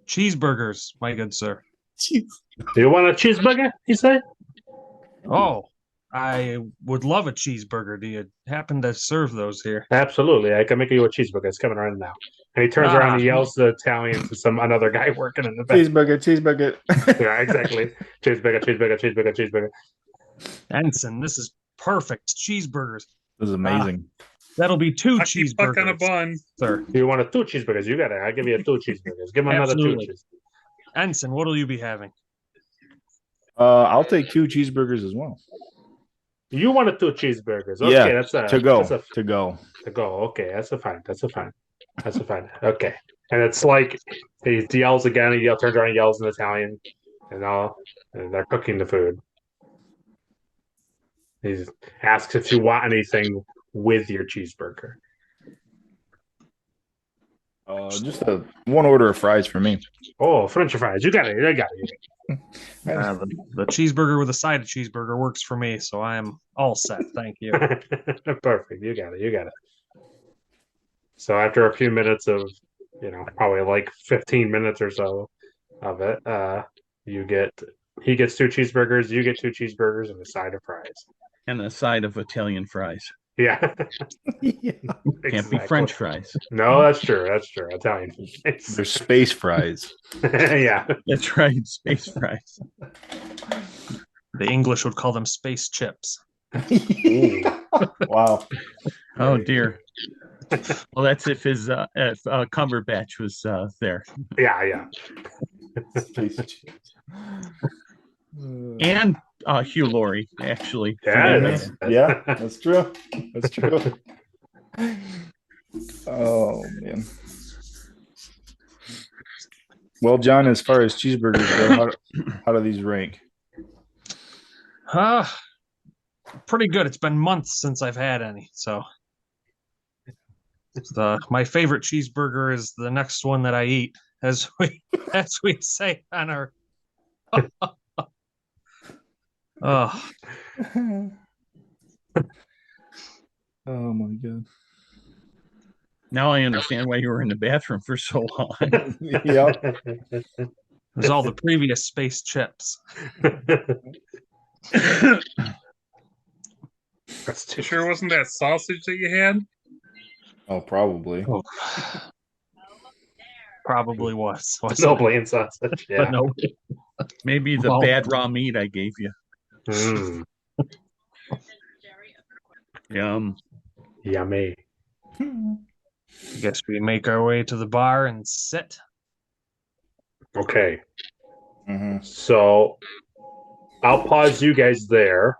cheeseburgers, my good sir.
Do you want a cheeseburger? He said.
Oh, I would love a cheeseburger. Do you happen to serve those here?
Absolutely. I can make you a cheeseburger. It's coming right now. And he turns around and yells the Italian to another guy working in the back.
Cheeseburger.
Yeah, exactly. Cheeseburger.
Ensign, this is perfect. Cheeseburgers.
This is amazing.
That'll be 2
I keep
cheeseburgers.
stuck on a bun.
Sir.
You want 2 cheeseburgers? You got it. I'll give you 2 cheeseburgers. Give him another 2 cheeseburgers.
Ensign, what'll you be having?
I'll take 2 cheeseburgers as well.
You wanted 2 cheeseburgers. Okay,
yeah,
that's
to go.
To go. Okay, that's a fine. Okay. And it's like he yells again, turns around and yells in Italian, and they're cooking the food. He asks if you want anything with your cheeseburger.
Just one order of fries for me.
Oh, French fries. You got it. I got it.
The cheeseburger with a side of cheeseburger works for me, so I am all set. Thank you.
Perfect. You got it. So after a few minutes of, probably like 15 minutes or so of it, he gets 2 cheeseburgers, you get 2 cheeseburgers and a side of fries.
And a side of Italian fries.
Yeah.
Can't be French fries.
No, that's true. Italian fries.
They're space fries.
Yeah.
That's right. Space fries.
The English would call them space chips.
Wow.
Oh dear. Well, that's if Cumberbatch was there.
Yeah.
And Hugh Laurie, actually.
Yeah, that's true. Oh man. Well, John, as far as cheeseburgers go, how do these rank?
Pretty good. It's been months since I've had any, so my favorite cheeseburger is the next one that I eat, as we say on our. Oh.
Oh my god.
Now I understand why you were in the bathroom for so long.
Yeah.
There's all the previous space chips.
You sure wasn't that sausage that you had?
Oh, probably.
Oh. Probably was.
No plain sausage. Yeah.
But no.
Maybe the bad raw meat I gave you.
Yummy.
Guess we make our way to the bar and sit.
Okay.
Mhm.
So I'll pause you guys there.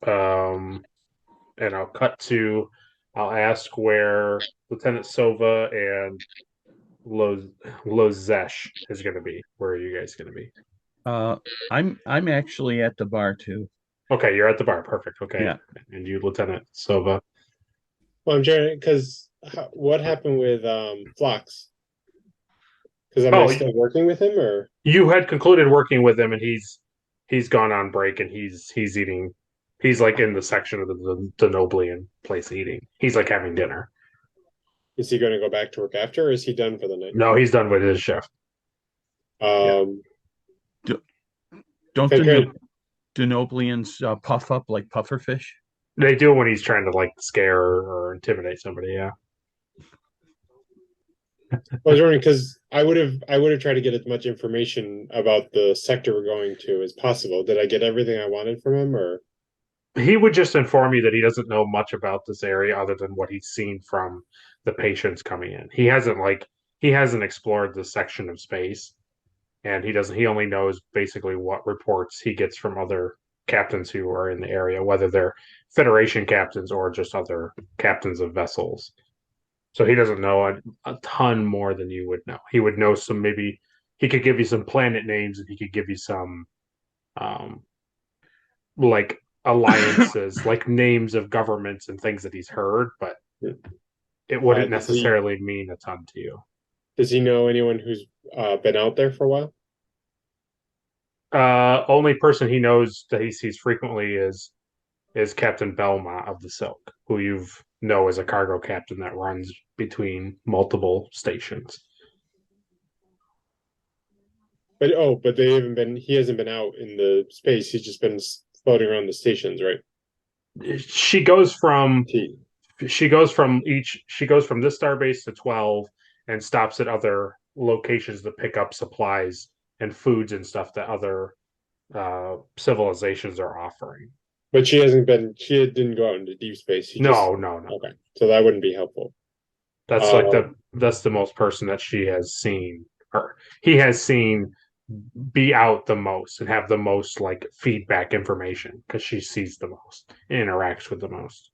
And I'll ask where Lieutenant Sova and Lozesh is going to be. Where are you guys going to be?
I'm actually at the bar too.
Okay, you're at the bar. Perfect. Okay.
Yeah.
And you, Lieutenant Sova.
Well, I'm trying because what happened with Phlox? Because am I still working with him, or
you had concluded working with him, and he's gone on break, and he's eating. He's like in the section of the Noblian place eating. He's like having dinner.
is he going to go back to work after, or is he done for the night?
No, he's done with his shift.
Don't
Okay.
the Denoblians puff up like pufferfish?
They do when he's trying to like scare or intimidate somebody. Yeah.
I was wondering because I would have tried to get as much information about the sector we're going to as possible. Did I get everything I wanted from him, or
He would just inform you that he doesn't know much about this area other than what he's seen from the patients coming in. He hasn't explored this section of space, and he only knows basically what reports he gets from other captains who are in the area, whether they're Federation captains or just other captains of vessels. So he doesn't know a ton more than you would know. He would know some, maybe he could give you some planet names, and he could give you some like alliances, like names of governments and things that he's heard, but it wouldn't necessarily mean a ton to you.
does he know anyone who's been out there for a while?
Only person he knows that he sees frequently is Captain Belmont of the Silk, who you know is a cargo captain that runs between multiple stations.
But they haven't been. He hasn't been out in the space. He's just been floating around the stations, right?
She goes from this starbase to 12 and stops at other locations to pick up supplies and foods and stuff that other civilizations are offering.
But she hasn't been. She didn't go out into deep space.
No.
Okay, so that wouldn't be helpful.
That's that's the most person that she has seen, or he has seen, be out the most and have the most like feedback information because she sees the most, interacts with the most.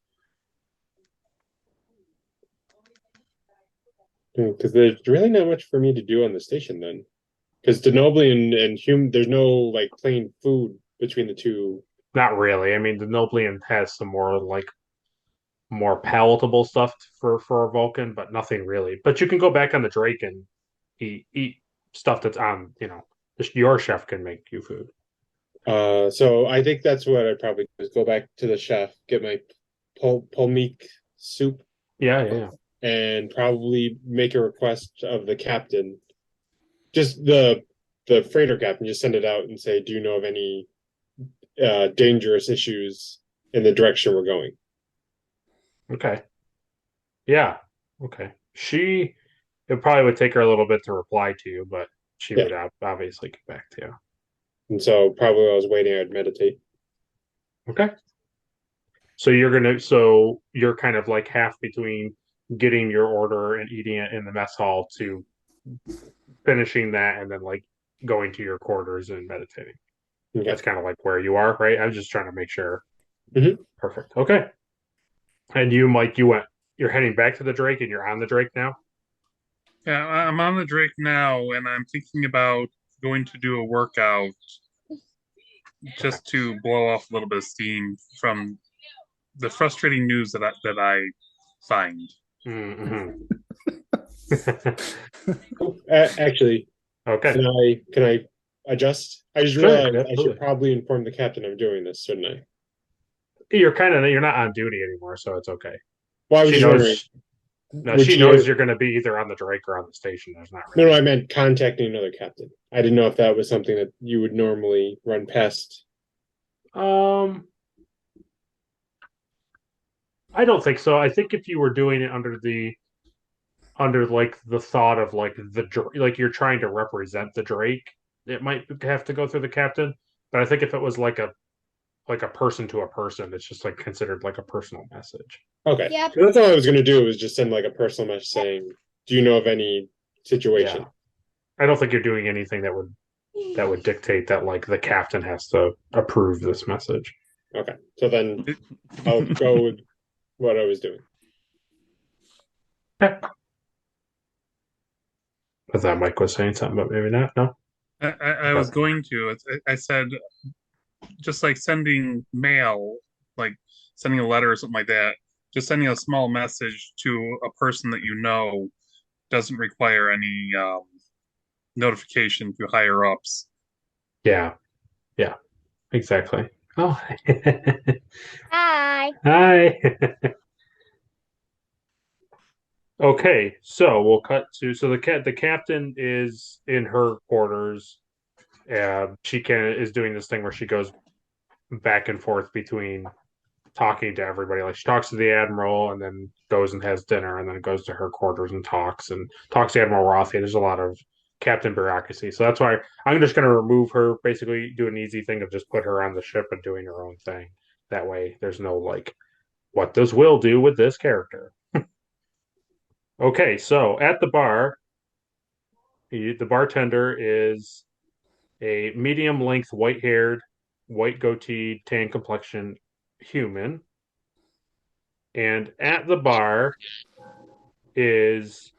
Because there's really not much for me to do on the station then. Because Denoblian and human, there's no like plain food between the two.
Not really. I mean, the Noblian has some more palatable stuff for a Vulcan, but nothing really. But you can go back on the Drake and eat stuff that's on, just your chef can make you food.
So I think that's what I'd probably do is go back to the chef, get my polmeek soup.
Yeah.
And probably make a request of the captain, just the freighter captain, just send it out and say, do you know of any dangerous issues in the direction we're going?
Okay. Yeah. Okay. It probably would take her a little bit to reply to you, but she would obviously get back to you.
And so probably while I was waiting, I'd meditate.
Okay. So you're kind of like half between getting your order and eating it in the mess hall to finishing that and then like going to your quarters and meditating. Okay. That's kind of like where you are, right? I'm just trying to make sure.
Mm-hmm.
Perfect. Okay. And you, Mike, you're heading back to the Drake and you're on the Drake now?
Yeah, I'm on the Drake now, and I'm thinking about going to do a workout just to blow off a little bit of steam from the frustrating news that I find.
Mm-hmm.
Actually,
okay.
Can I adjust? I just realized I should probably inform the captain I'm doing this, shouldn't I?
You're not on duty anymore, so it's okay.
Well, I was just wondering.
She knows you're going to be either on the Drake or on the station. There's not really.
No, I meant contacting another captain. I didn't know if that was something that you would normally run past.
I don't think so. I think if you were doing it under like the thought of like like you're trying to represent the Drake, it might have to go through the captain. But I think if it was like a like a person to a person. It's just like considered like a personal message.
Okay.
Yep.
So that's all I was gonna do was just send like a personal message saying, "Do you know of any situation?"
I don't think you're doing anything that would dictate that like the captain has to approve this message.
Okay. So then I'll go with what I was doing.
I thought Mike was saying something, but maybe not. No.
I was going to. I said just like sending mail, like sending a letter or something like that. Just sending a small message to a person that you know doesn't require any notification to higher ups.
Yeah. Yeah. Exactly. Oh.
Hi.
Hi. Okay, so we'll cut to the captain is in her quarters. She is doing this thing where she goes back and forth between talking to everybody. Like she talks to the admiral and then goes and has dinner and then goes to her quarters and talks to Admiral Rothie. There's a lot of captain bureaucracy, so that's why I'm just going to remove her. Basically, do an easy thing of just put her on the ship and doing her own thing. That way, there's no like, what does Will do with this character? Okay, so at the bar, the bartender is a medium length, white haired, white goatee, tan complexion human. And at the bar is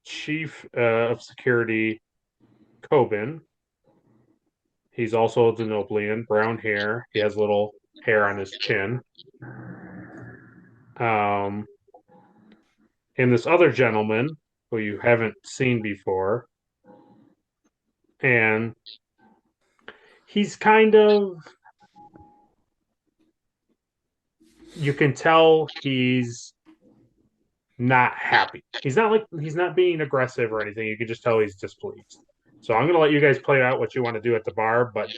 Chief of Security Coben. He's also a Denoblian, brown hair. He has a little hair on his chin. And this other gentleman who you haven't seen before. And he's kind of, you can tell he's not happy. He's not being aggressive or anything. You can just tell he's displeased. So I'm gonna let you guys play out what you want to do at the bar, but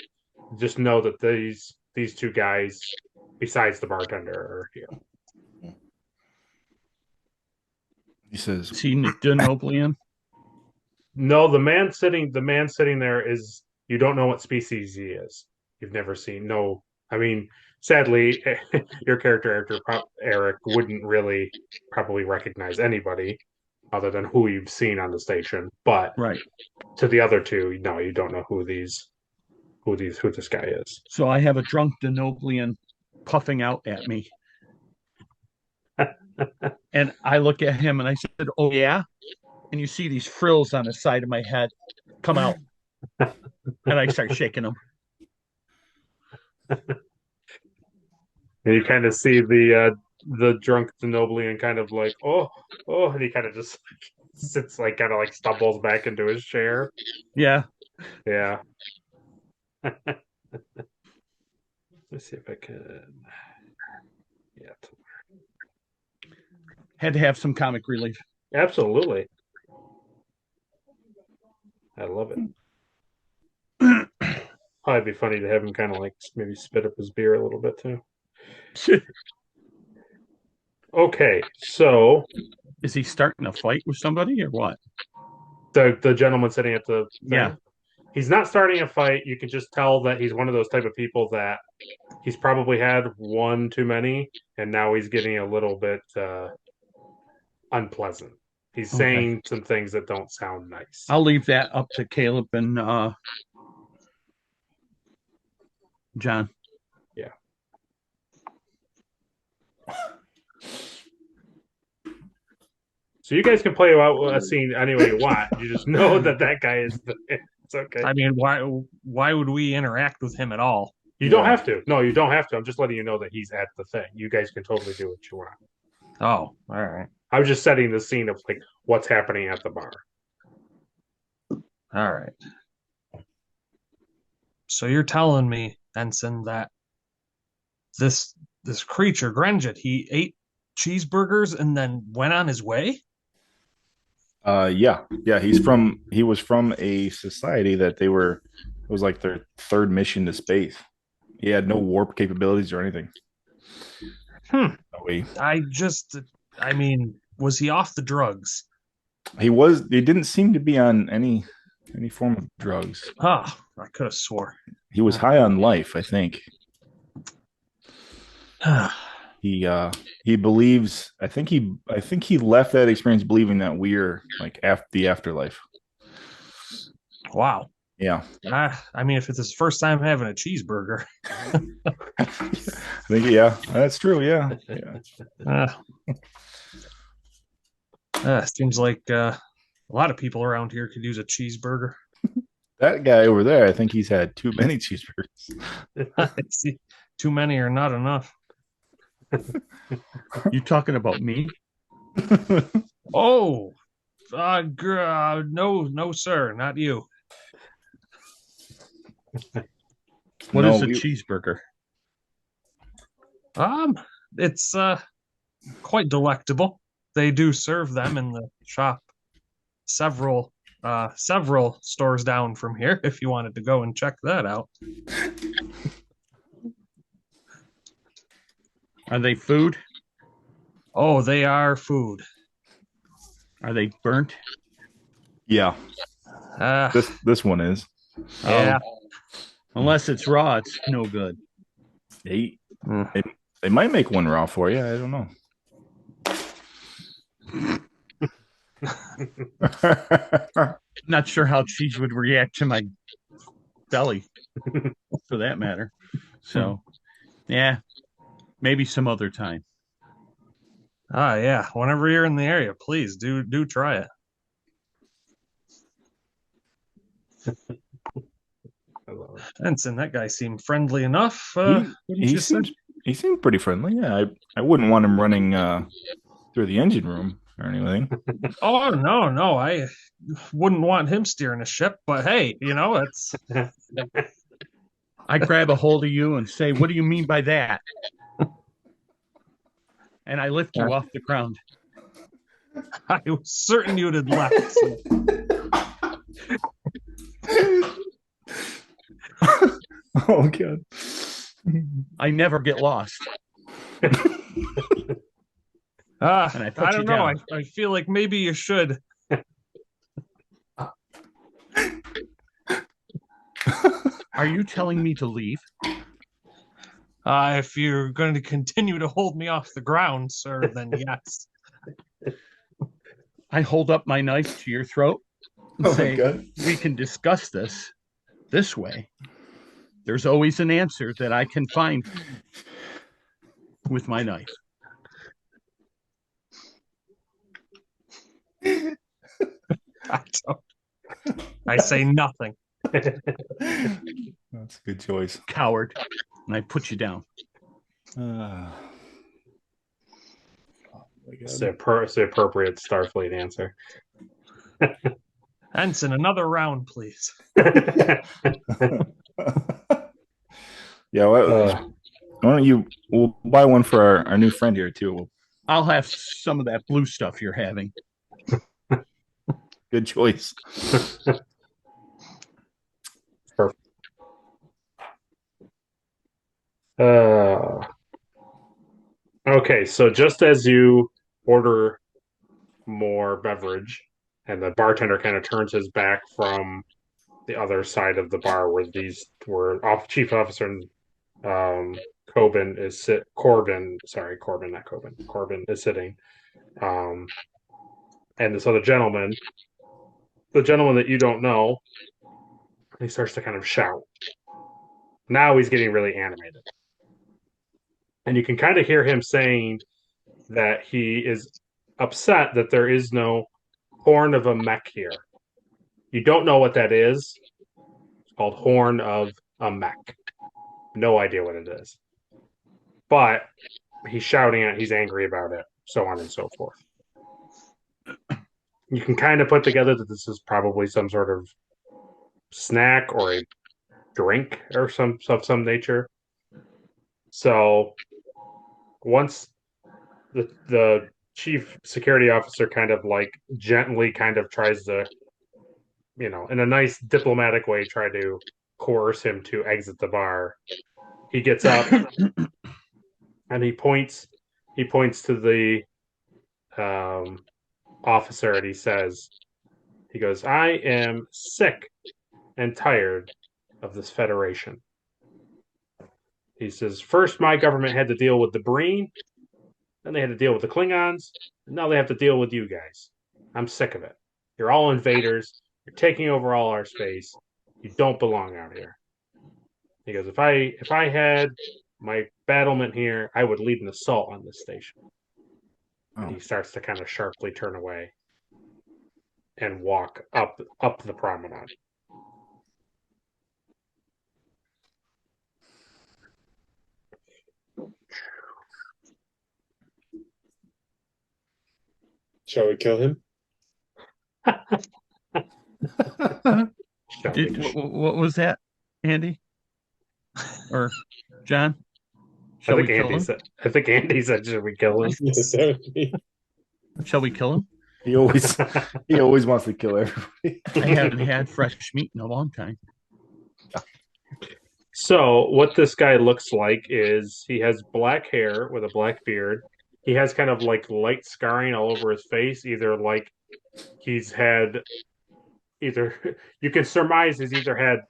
just know that these two guys, besides the bartender, are here.
He says,
Is he Denoblian?
No, the man sitting there is, you don't know what species he is. You've never seen. No, I mean, sadly, your character Eric wouldn't really probably recognize anybody other than who you've seen on the station. But
Right.
to the other two, no, you don't know who this guy is.
So I have a drunk Denoblian puffing out at me. And I look at him and I said, "Oh yeah?" And you see these frills on the side of my head come out. And I start shaking them.
And you kind of see the drunk Denoblian kind of like, oh, and he kind of just sits like, kind of like stumbles back into his chair.
Yeah.
Yeah. Let's see if I can. Yeah.
Had to have some comic relief.
Absolutely. I love it. Probably be funny to have him kind of like maybe spit up his beer a little bit too. Okay, so
Is he starting a fight with somebody or what?
the gentleman sitting at the thing,
Yeah.
he's not starting a fight. You can just tell that he's one of those type of people that he's probably had one too many, and now he's getting a little bit unpleasant. He's saying some things that don't sound nice.
I'll leave that up to Caleb and John.
Yeah. So you guys can play out a scene any way you want. You just know that guy is. It's okay.
I mean, why would we interact with him at all?
You don't have to. No, you don't have to. I'm just letting you know that he's at the thing. You guys can totally do what you want.
Oh, all right.
I was just setting the scene of like what's happening at the bar.
All right. So you're telling me, Ensign, that this creature, Grenjet, he ate cheeseburgers and then went on his way?
yeah. He was from a society that it was like their third mission to space. He had no warp capabilities or anything.
I mean, was he off the drugs?
He didn't seem to be on any form of drugs.
I could have swore.
He was high on life, I think. He believes. I think he left that experience believing that we're like after the afterlife.
Wow.
Yeah.
I mean, if it's his first time having a cheeseburger,
I think yeah, that's true. Yeah. Yeah.
seems like a lot of people around here could use a cheeseburger.
That guy over there, I think he's had too many cheeseburgers.
See, too many are not enough.
You talking about me?
Oh, no, sir, not you.
What is a cheeseburger?
It's quite delectable. They do serve them in the shop several stores down from here if you wanted to go and check that out.
Are they food?
Oh, they are food.
Are they burnt?
Yeah. This one is.
Yeah.
Unless it's raw, it's no good.
They might make one raw for you. I don't know.
Not sure how cheese would react to my belly, for that matter. So, yeah, maybe some other time.
Yeah. Whenever you're in the area, please do try it. Ensign, that guy seemed friendly enough.
He seemed pretty friendly. Yeah, I wouldn't want him running through the engine room or anything.
Oh no, I wouldn't want him steering a ship. But hey, it's.
I grab a hold of you and say, "What do you mean by that?" And I lift you off the ground.
I was certain you'd have left. So.
Oh god.
I never get lost.
And I don't know. I feel like maybe you should.
Are you telling me to leave?
If you're going to continue to hold me off the ground, sir, then yes.
I hold up my knife to your throat and say, we can discuss this way. There's always an answer that I can find with my knife.
I say nothing.
That's a good choice.
Coward. And I put you down.
It's the appropriate Starfleet answer.
Ensign, another round, please.
Yeah, why don't we'll buy one for our new friend here too.
I'll have some of that blue stuff you're having.
Good choice.
Perfect. Okay, so just as you order more beverage and the bartender kind of turns his back from the other side of the bar where Chief Officer Corbin is sitting. And this other gentleman, the gentleman that you don't know, he starts to kind of shout. Now he's getting really animated. And you can kind of hear him saying that he is upset that there is no horn of a mech here. You don't know what that is. It's called horn of a mech. No idea what it is. But he's shouting it, he's angry about it, so on and so forth. You can kind of put together that this is probably some sort of snack or a drink or some nature. So once the chief security officer kind of like gently kind of tries to, in a nice diplomatic way, try to coerce him to exit the bar, he gets up and he points to the officer and he goes, "I am sick and tired of this Federation. He says, first my government had to deal with the Breen, then they had to deal with the Klingons, and now they have to deal with you guys. I'm sick of it. You're all invaders. You're taking over all our space. You don't belong out here. He goes, if I had my battlement here, I would lead an assault on this station. And he starts to kind of sharply turn away and walk up the promenade.
Shall we kill him?
What was that, Andy? Or John?
I think Andy said, should we kill him?
Yes, that would be.
Shall we kill him?
He always wants to kill everybody.
I haven't had fresh meat in a long time.
So what this guy looks like is he has black hair with a black beard. He has kind of like light scarring all over his face, either like he's had you can surmise he's either had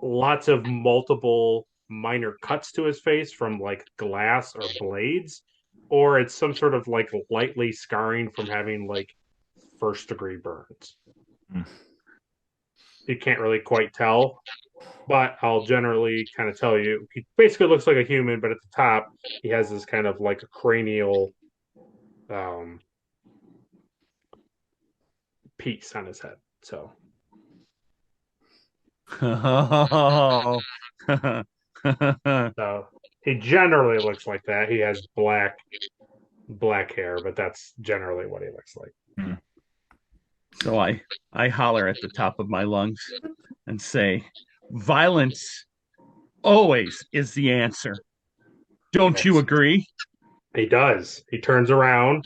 lots of multiple minor cuts to his face from like glass or blades, or it's some sort of like lightly scarring from having like first degree burns. You can't really quite tell, but I'll generally kind of tell you he basically looks like a human, but at the top he has this kind of like a cranial piece on his head. So so he generally looks like that. He has black hair, but that's generally what he looks like.
So I holler at the top of my lungs and say, violence always is the answer. Don't you agree?
He does. He turns around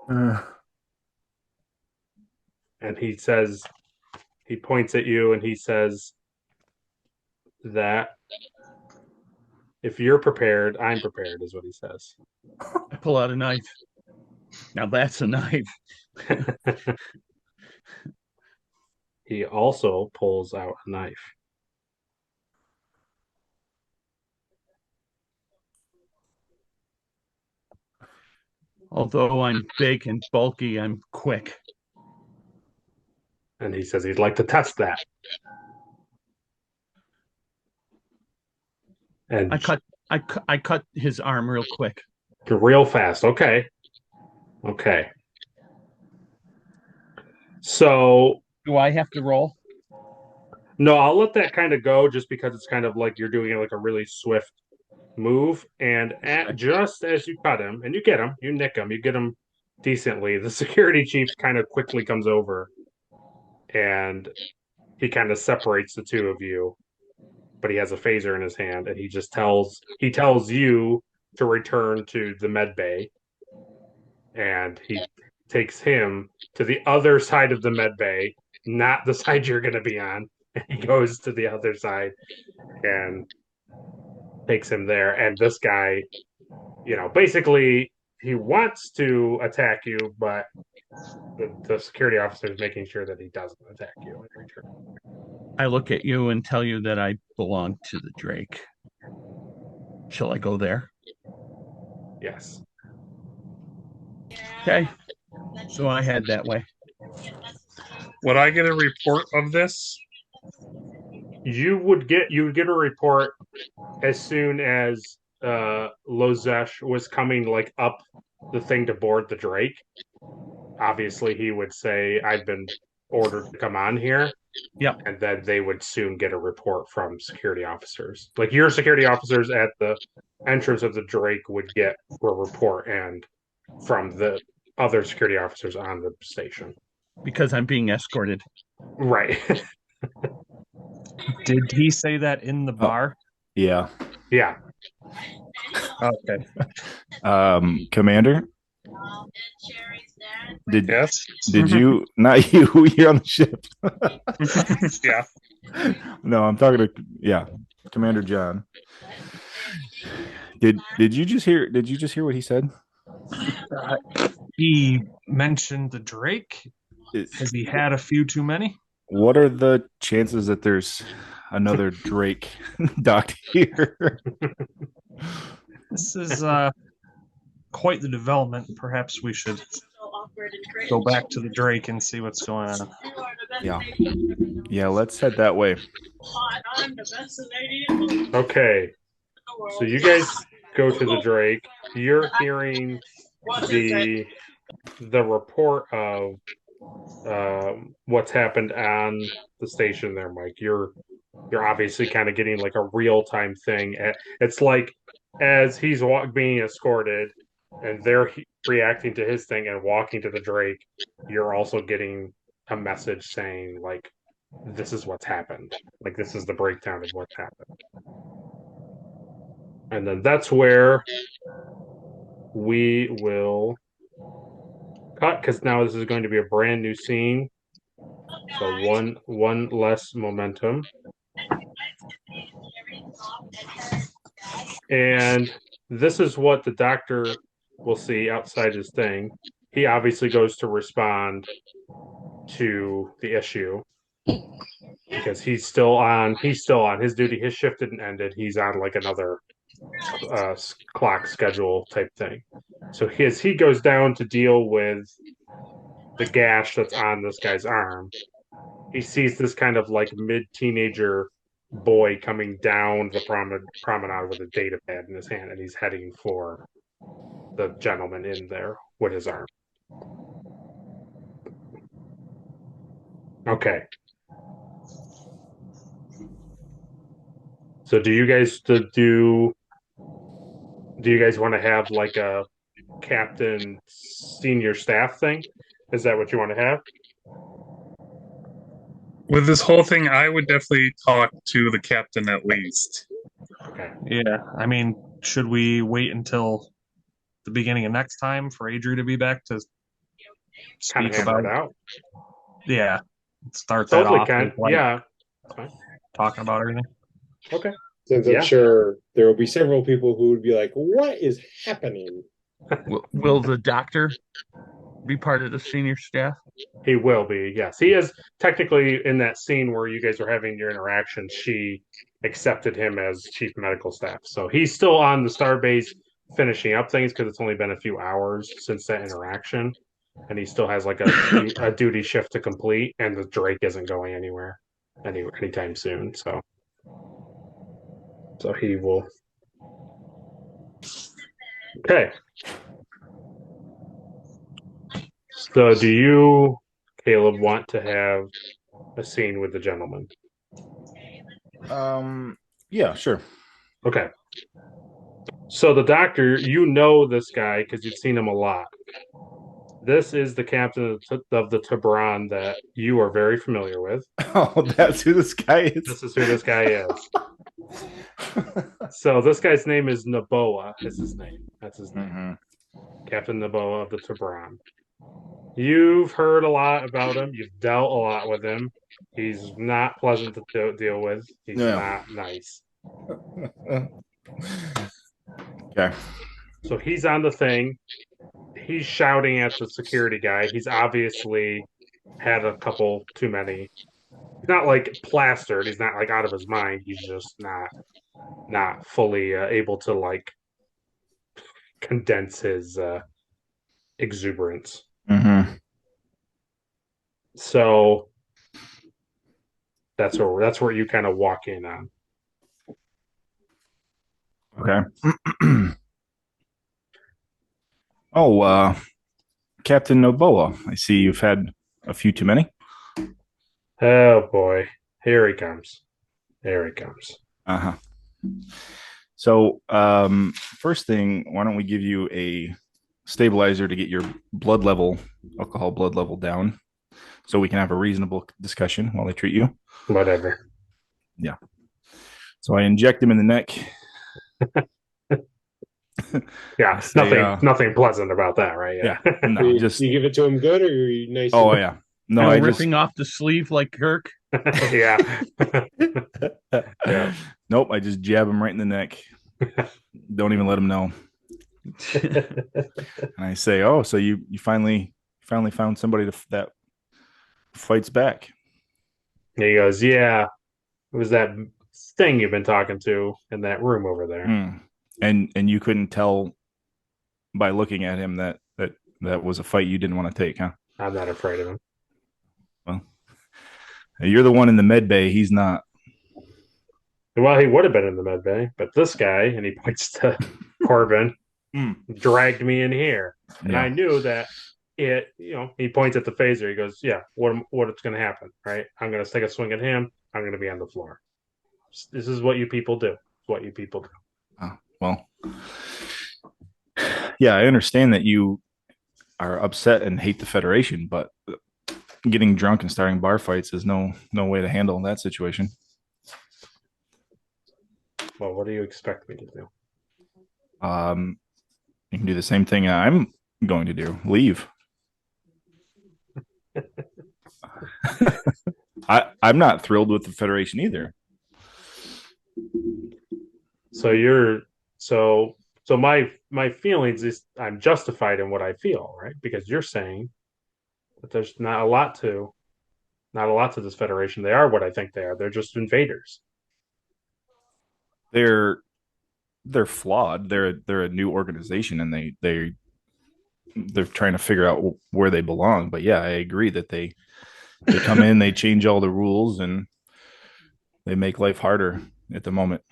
and he says, he points at you and he says that if you're prepared, I'm prepared, is what he says.
I pull out a knife. Now that's a knife.
He also pulls out a knife.
Although I'm big and bulky, I'm quick.
And he says he'd like to test that. And
I cut his arm real quick.
Real fast. Okay. So
do I have to roll?
No, I'll let that kind of go just because it's kind of like you're doing like a really swift move. And just as you cut him and you get him, you nick him, you get him decently, the security chief kind of quickly comes over and he kind of separates the two of you, but he has a phaser in his hand and he tells you to return to the medbay, and he takes him to the other side of the medbay, not the side you're going to be on. And he goes to the other side and takes him there. And this guy, basically he wants to attack you, but the security officer is making sure that he doesn't attack you in return.
I look at you and tell you that I belong to the Drake. Shall I go there?
Yes.
Okay. So I head that way.
Would I get a report of this?
You would get a report as soon as Lozesh was coming like up the thing to board the Drake. Obviously, he would say, "I've been ordered to come on here."
Yep.
And then they would soon get a report from security officers. Like your security officers at the entrance of the Drake would get a report, and from the other security officers on the station.
Because I'm being escorted.
Right.
Did he say that in the bar?
Yeah.
Yeah.
Okay.
Commander? Did
Mm-hmm.
you, not you, you're on the ship.
Yeah.
No, I'm talking to Commander John. Did you just hear what he said?
He mentioned the Drake. Has he had a few too many?
What are the chances that there's another Drake docked here?
This is quite the development. Perhaps we should go back to the Drake and see what's going on.
Yeah, let's head that way.
Okay, so you guys go to the Drake. You're hearing the report of what's happened on the station there, Mike. You're obviously kind of getting like a real-time thing. It's like as he's being escorted and they're reacting to his thing and walking to the Drake, you're also getting a message saying like, this is what's happened. Like, this is the breakdown of what's happened. And then that's where we will cut, because now this is going to be a brand new scene. So one less momentum. And this is what the doctor will see outside his thing. He obviously goes to respond to the issue because he's still on his duty. His shift didn't ended. He's on like another clock schedule type thing. So he goes down to deal with the gash that's on this guy's arm. He sees this kind of like mid-teenager boy coming down the promenade with a data pad in his hand, and he's heading for the gentleman in there with his arm. Okay. So do you guys want to have like a captain senior staff thing? Is that what you want to have?
With this whole thing, I would definitely talk to the captain at least.
Okay.
Yeah, I mean, should we wait until the beginning of next time for Adri to be back to
Kind of
speak
hammer
about
it out.
Yeah, start that
Totally
off.
can.
Like,
Yeah. That's fine.
talking about everything.
Okay.
Since I'm sure there will be several people who would be like, what is happening?
Will the doctor be part of the senior staff?
He will be, yes. He is technically in that scene where you guys are having your interaction. She accepted him as chief medical staff. So he's still on the Starbase finishing up things because it's only been a few hours since that interaction. And he still has like a duty shift to complete. And the Drake isn't going anywhere anytime soon. So he will. Okay. So do you, Caleb, want to have a scene with the gentleman?
Yeah, sure.
Okay. So the doctor, you know this guy because you've seen him a lot. This is the captain of the Tiburon that you are very familiar with.
Oh, that's who this guy is.
This is who this guy is. So this guy's name is Naboa. Is his name? That's his name.
Mm-hmm.
Captain Naboa of the Tiburon. You've heard a lot about him. You've dealt a lot with him. He's not pleasant to deal with. He's not nice.
Okay.
So he's on the thing. He's shouting at the security guy. He's obviously had a couple too many. He's not like plastered. He's not like out of his mind. He's just not fully able to like condense his exuberance.
Mm-hmm.
So that's where you kind of walk in on.
Okay. Oh, Captain Noboa, I see you've had a few too many.
Oh boy, here he comes. There he comes.
Uh-huh. So, first thing, why don't we give you a stabilizer to get your alcohol blood level down, so we can have a reasonable discussion while they treat you.
Whatever.
Yeah. So I inject him in the neck.
Yeah, nothing pleasant about that, right?
Yeah. No,
you give it to him good, or are you nice?
Oh yeah. No, I
ripping off the sleeve like Kirk.
Yeah.
Yeah. Nope, I just jab him right in the neck. Don't even let him know. And I say, "Oh, so you finally found somebody that fights back."
And he goes, "Yeah, it was that thing you've been talking to in that room over there."
And you couldn't tell by looking at him that was a fight you didn't want to take, huh?
I'm not afraid of him.
Well, you're the one in the med bay. He's not.
Well, he would have been in the med bay, but this guy, and he points to Corbin, dragged me in here. And
Yeah.
I knew that he points at the phaser. He goes, yeah, what's going to happen, right? I'm going to take a swing at him. I'm going to be on the floor. This is what you people do. It's what you people do.
Well, yeah, I understand that you are upset and hate the Federation, but getting drunk and starting bar fights is no way to handle that situation.
Well, what do you expect me to do?
You can do the same thing I'm going to do. Leave. I'm not thrilled with the Federation either.
So my feelings is I'm justified in what I feel, right? Because you're saying that there's not a lot to this Federation. They are what I think they are. They're just invaders.
They're flawed. They're a new organization, and they're trying to figure out where they belong. But yeah, I agree that they come in, they change all the rules, and they make life harder at the moment.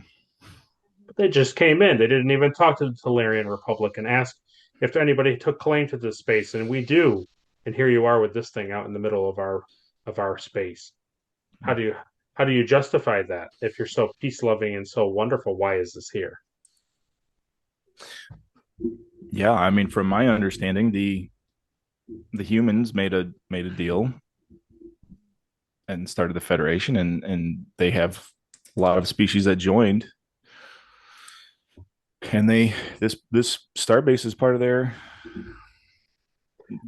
But they just came in. They didn't even talk to the Talarian Republic and ask if anybody took claim to this space, and we do. And here you are with this thing out in the middle of our space. How do you justify that? If you're so peace loving and so wonderful, why is this here?
Yeah, I mean, from my understanding, the humans made a deal and started the Federation, and they have a lot of species that joined, and this Starbase is part of their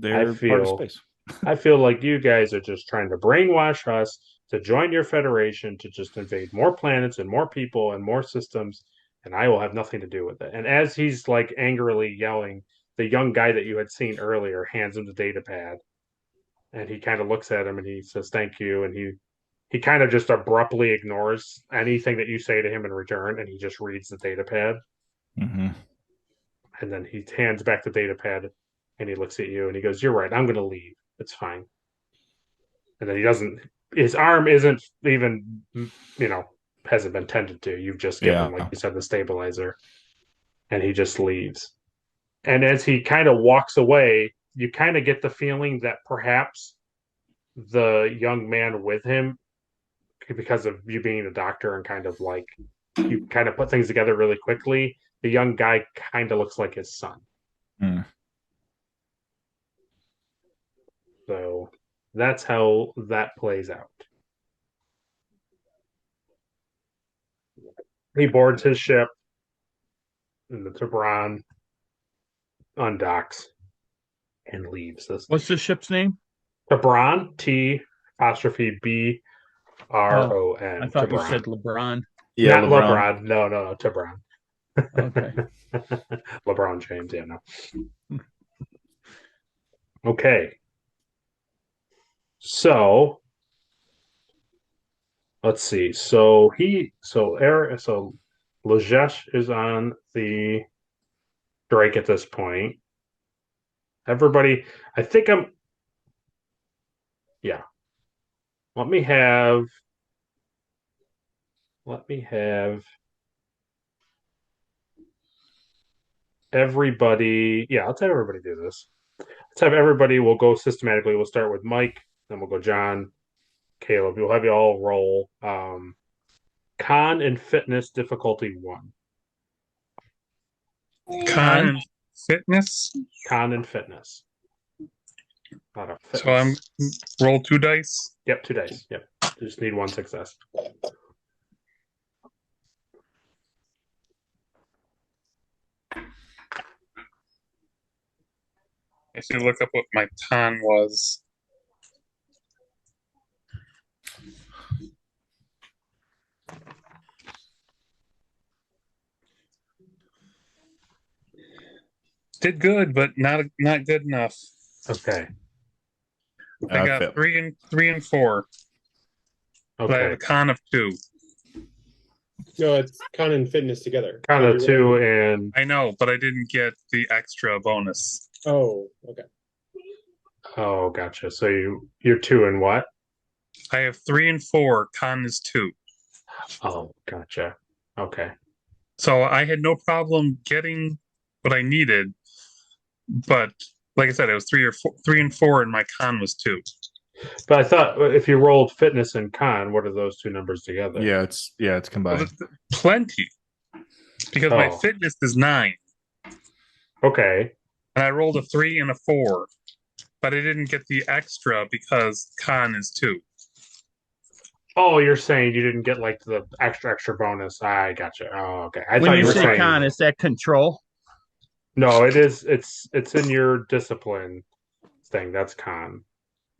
part of space.
I feel like you guys are just trying to brainwash us to join your Federation, to just invade more planets and more people and more systems, and I will have nothing to do with it. And as he's like angrily yelling, the young guy that you had seen earlier hands him the data pad, and he kind of looks at him and he says thank you, and he kind of just abruptly ignores anything that you say to him in return, and he just reads the data pad.
Mm-hmm.
And then he hands back the data pad, and he looks at you and he goes, "You're right. I'm going to leave. It's fine." And then he doesn't. His arm isn't even, hasn't been tended to. You've just given him, like you said, the stabilizer, and he just leaves. And as he kind of walks away, you kind of get the feeling that perhaps the young man with him, because of you being a doctor and kind of like you kind of put things together really quickly, the young guy kind of looks like his son.
Mm.
So that's how that plays out. He boards his ship in the Tebron, undocks, and leaves.
What's the ship's name?
Tebron, T apostrophe B R O N.
I thought
Tebron.
you said LeBron.
Yeah, not LeBron. No, Tebron.
Okay.
LeBron James, yeah, no. Okay. So let's see. So Lejesh is on the Drake at this point. Everybody, I think yeah. Let me have everybody. Yeah, let's have everybody do this. Let's have everybody. We'll go systematically. We'll start with Mike, then we'll go John, Caleb. We'll have you all roll. Con and fitness difficulty 1.
Con and fitness.
Con and fitness. Not a fitness.
So I'm roll 2 dice.
Yep, 2 dice. Yep, you just need 1 success.
I should look up what my con was. Did good, but not good enough.
Okay.
I got 3 and 4.
Okay.
But I have a con of 2.
No, it's con and fitness together.
Kind
So
of
you're
two
rolling-
and
I know, but I didn't get the extra bonus.
Oh, okay.
oh, gotcha. So you're two and what?
I have 3 and 4. Con is 2.
Oh, gotcha. Okay.
So I had no problem getting what I needed, but like I said, it was 3 and 4, and my con was 2.
But I thought if you rolled fitness and con, what are those two numbers together?
Yeah, it's
Well,
combined.
plenty, because my
Oh.
fitness is 9,
Okay.
and I rolled a 3 and a 4, but I didn't get the extra because con is 2.
Oh, you're saying you didn't get like the extra bonus. I gotcha. Oh, okay. I
When
thought
you
you were
say
saying
con, is that control?
no. It is. It's in your discipline thing. That's con.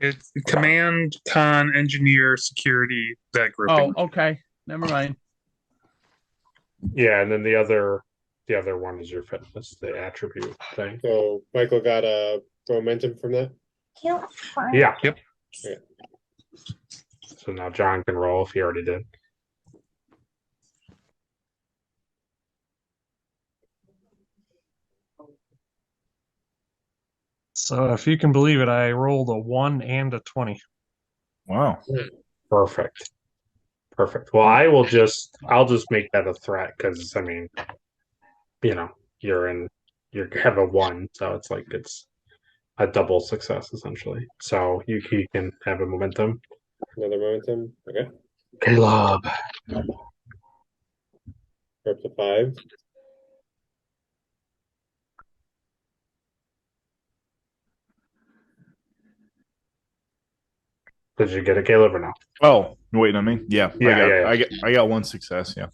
It's command, con, engineer, security, that grouping.
Oh, okay. Never mind.
Yeah, and then the other one is your fitness, the attribute thing.
So Michael got a momentum from that.
Yeah.
Yep.
Yeah.
So now John can roll if he already did.
So if you can believe it, I rolled a 1 and a 20.
Wow.
Perfect. Well, I'll just make that a threat because I mean, you know, you have a 1, so it's like it's a double success essentially. So you can have a momentum.
Another momentum. Okay.
Caleb.
We're up to 5.
Did you get a Caleb or no?
Oh, you're waiting on me? Yeah.
Yeah,
I got 1 success. Yeah.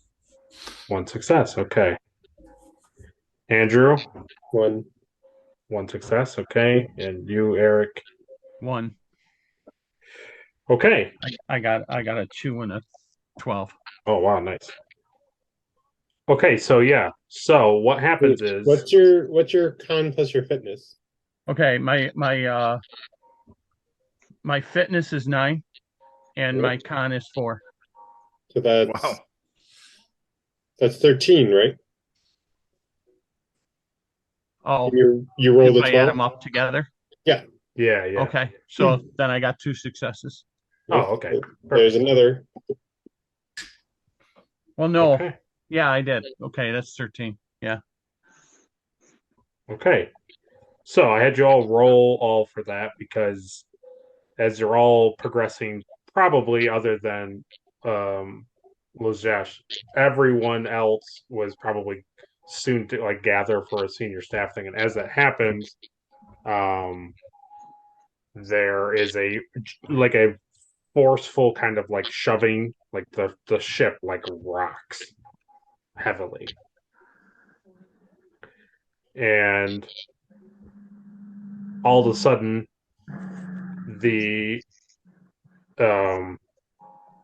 1 success. Okay. Andrew,
1.
1 success. Okay, and you, Eric.
1.
Okay.
I got a 2 and a 12.
Oh wow, nice. Okay, so yeah. So what happens is
What's your con plus your fitness?
Okay, my fitness is 9, and my con is 4.
So
Wow.
that's 13, right?
Oh,
You rolled
if
a
I add
12.
them up together.
yeah.
Okay, so then I got 2 successes.
Oh, okay.
There's another.
Well, no,
Okay.
yeah, I did. Okay, that's 13. Yeah.
Okay. So I had you all roll all for that because as you're all progressing, probably other than Lajesh, everyone else was probably soon to like gather for a senior staff thing. And as that happens, there is a forceful kind of like shoving, like the ship like rocks heavily. And all of a sudden the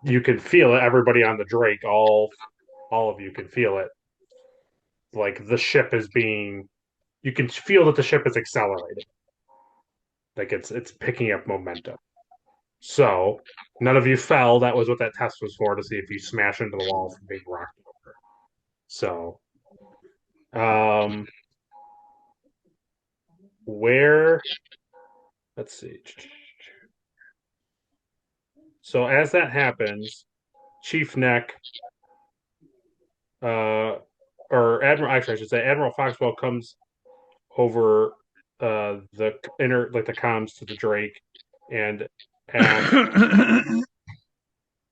you can feel it, everybody on the Drake, all of you can feel it. Like the ship is being you can feel that the ship is accelerating. Like it's picking up momentum. So none of you fell. That was what that test was for, to see if you smash into the wall from being rocked over. So where let's see. So as that happens, Chief Neck or Admiral actually I should say Admiral Foxwell comes over the inner like the comms to the Drake and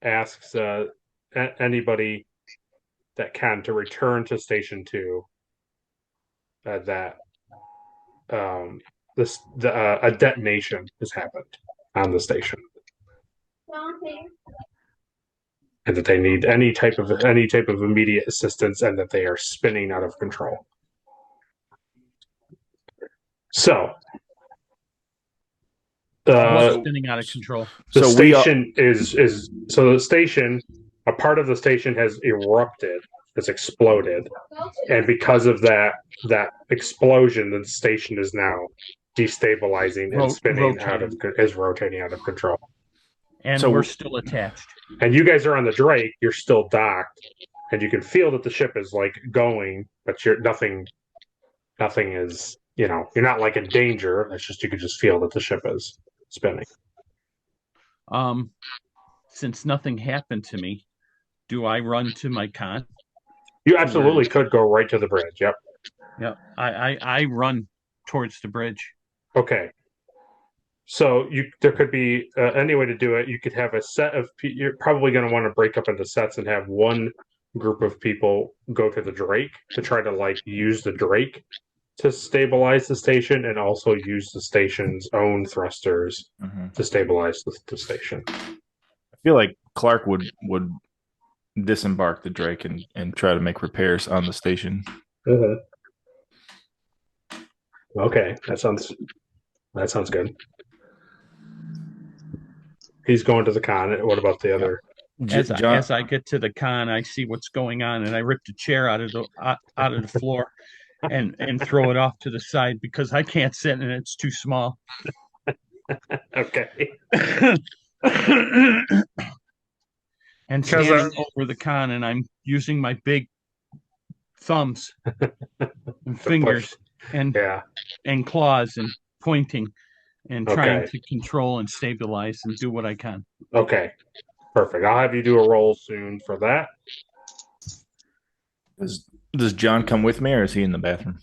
asks anybody that can to return to Station 2 that a detonation has happened on the station. And that they need any type of immediate assistance, and that they are spinning out of control. So,
What's spinning out of control?
The
So
station is so the station, a part of the station has erupted, has exploded, and because of that explosion, the station is now destabilizing and spinning rotating out of control.
And
So-
we're still attached.
And you guys are on the Drake. You're still docked. and you can feel that the ship is like going, but nothing is, you're not like in danger. It's just you can just feel that the ship is spinning.
Since nothing happened to me, do I run to my con?
You absolutely could go right to the bridge. Yep.
Yeah, I run towards the bridge.
Okay. So there could be any way to do it. You could have a set of you're probably going to want to break up into sets and have one group of people go to the Drake to try to like use the Drake to stabilize the station, and also use the station's own thrusters to stabilize the station.
I feel like Clark would disembark the Drake and try to make repairs on the station.
Okay, that sounds good. He's going to the con. What about the other?
As I get to the con, I see what's going on, and I rip the chair out of the floor and throw it off to the side because I can't sit and it's too small.
Okay.
And standing over the con, and I'm using my big thumbs and fingers and claws and pointing and trying to control and stabilize and do what I can.
Okay, perfect. I'll have you do a roll soon for that.
Does John come with me, or is he in the bathroom?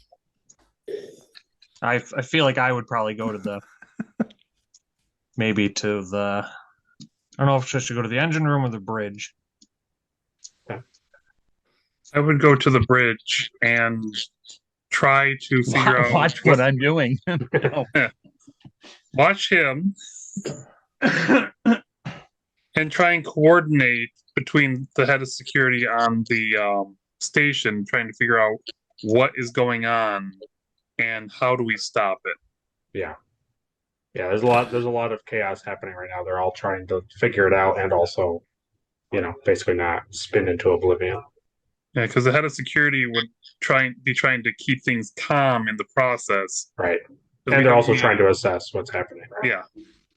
I feel like I would probably go to the maybe to the. I don't know if I should go to the engine room or the bridge.
I would go to the bridge and try to figure out.
Watch what I'm doing.
Watch him and try and coordinate between the head of security on the station, trying to figure out what is going on and how do we stop it.
Yeah, there's a lot of chaos happening right now. They're all trying to figure it out, and also, basically not spin into oblivion.
Yeah, because the head of security would be trying to keep things calm in the process.
Right. And they're also trying to assess what's happening. Right?
Yeah.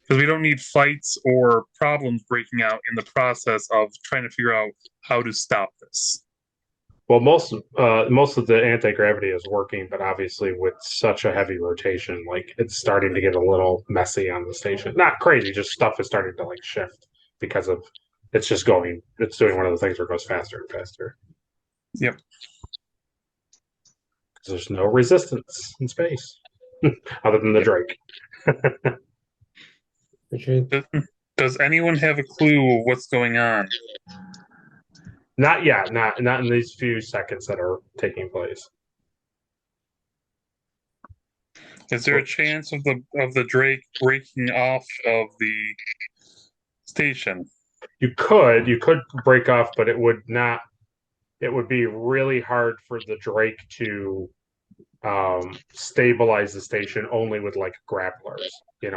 Because we don't need fights or problems breaking out in the process of trying to figure out how to stop this.
Well, most of the anti-gravity is working, but obviously with such a heavy rotation, like it's starting to get a little messy on the station. Not crazy, just stuff is starting to like shift because of it's doing one of the things where it goes faster and faster.
Yep.
There's no resistance in space other than the Drake.
Does anyone have a clue what's going on?
Not yet. Not in these few seconds that are taking place.
Is there a chance of the Drake breaking off of the station?
You could break off, but it would not. It would be really hard for the Drake to stabilize the station only with like grapplers. It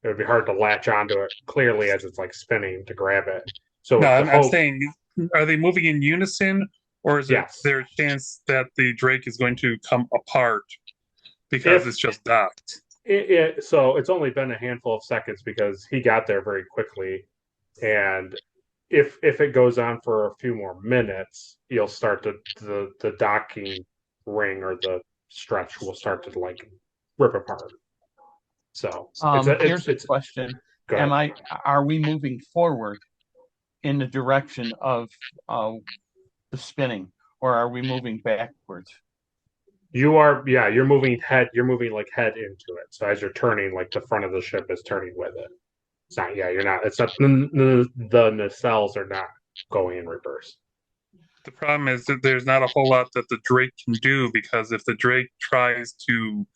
would be hard to latch onto it clearly as it's like spinning to grab it. So
no, I'm saying, are they moving in unison, or is there a chance that the Drake is going to come apart because it's just docked?
So it's only been a handful of seconds because he got there very quickly, and if it goes on for a few more minutes, you'll start the docking ring or the stretch will start to like rip apart. So
here's a question: Are we moving forward in the direction of the spinning, or are we moving backwards?
You are, you're moving head like head into it. So as you're turning, like the front of the ship is turning with it. It's not, you're not, it's not, the nacelles are not going in reverse.
The problem is that there's not a whole lot that the Drake can do, because if the Drake tries to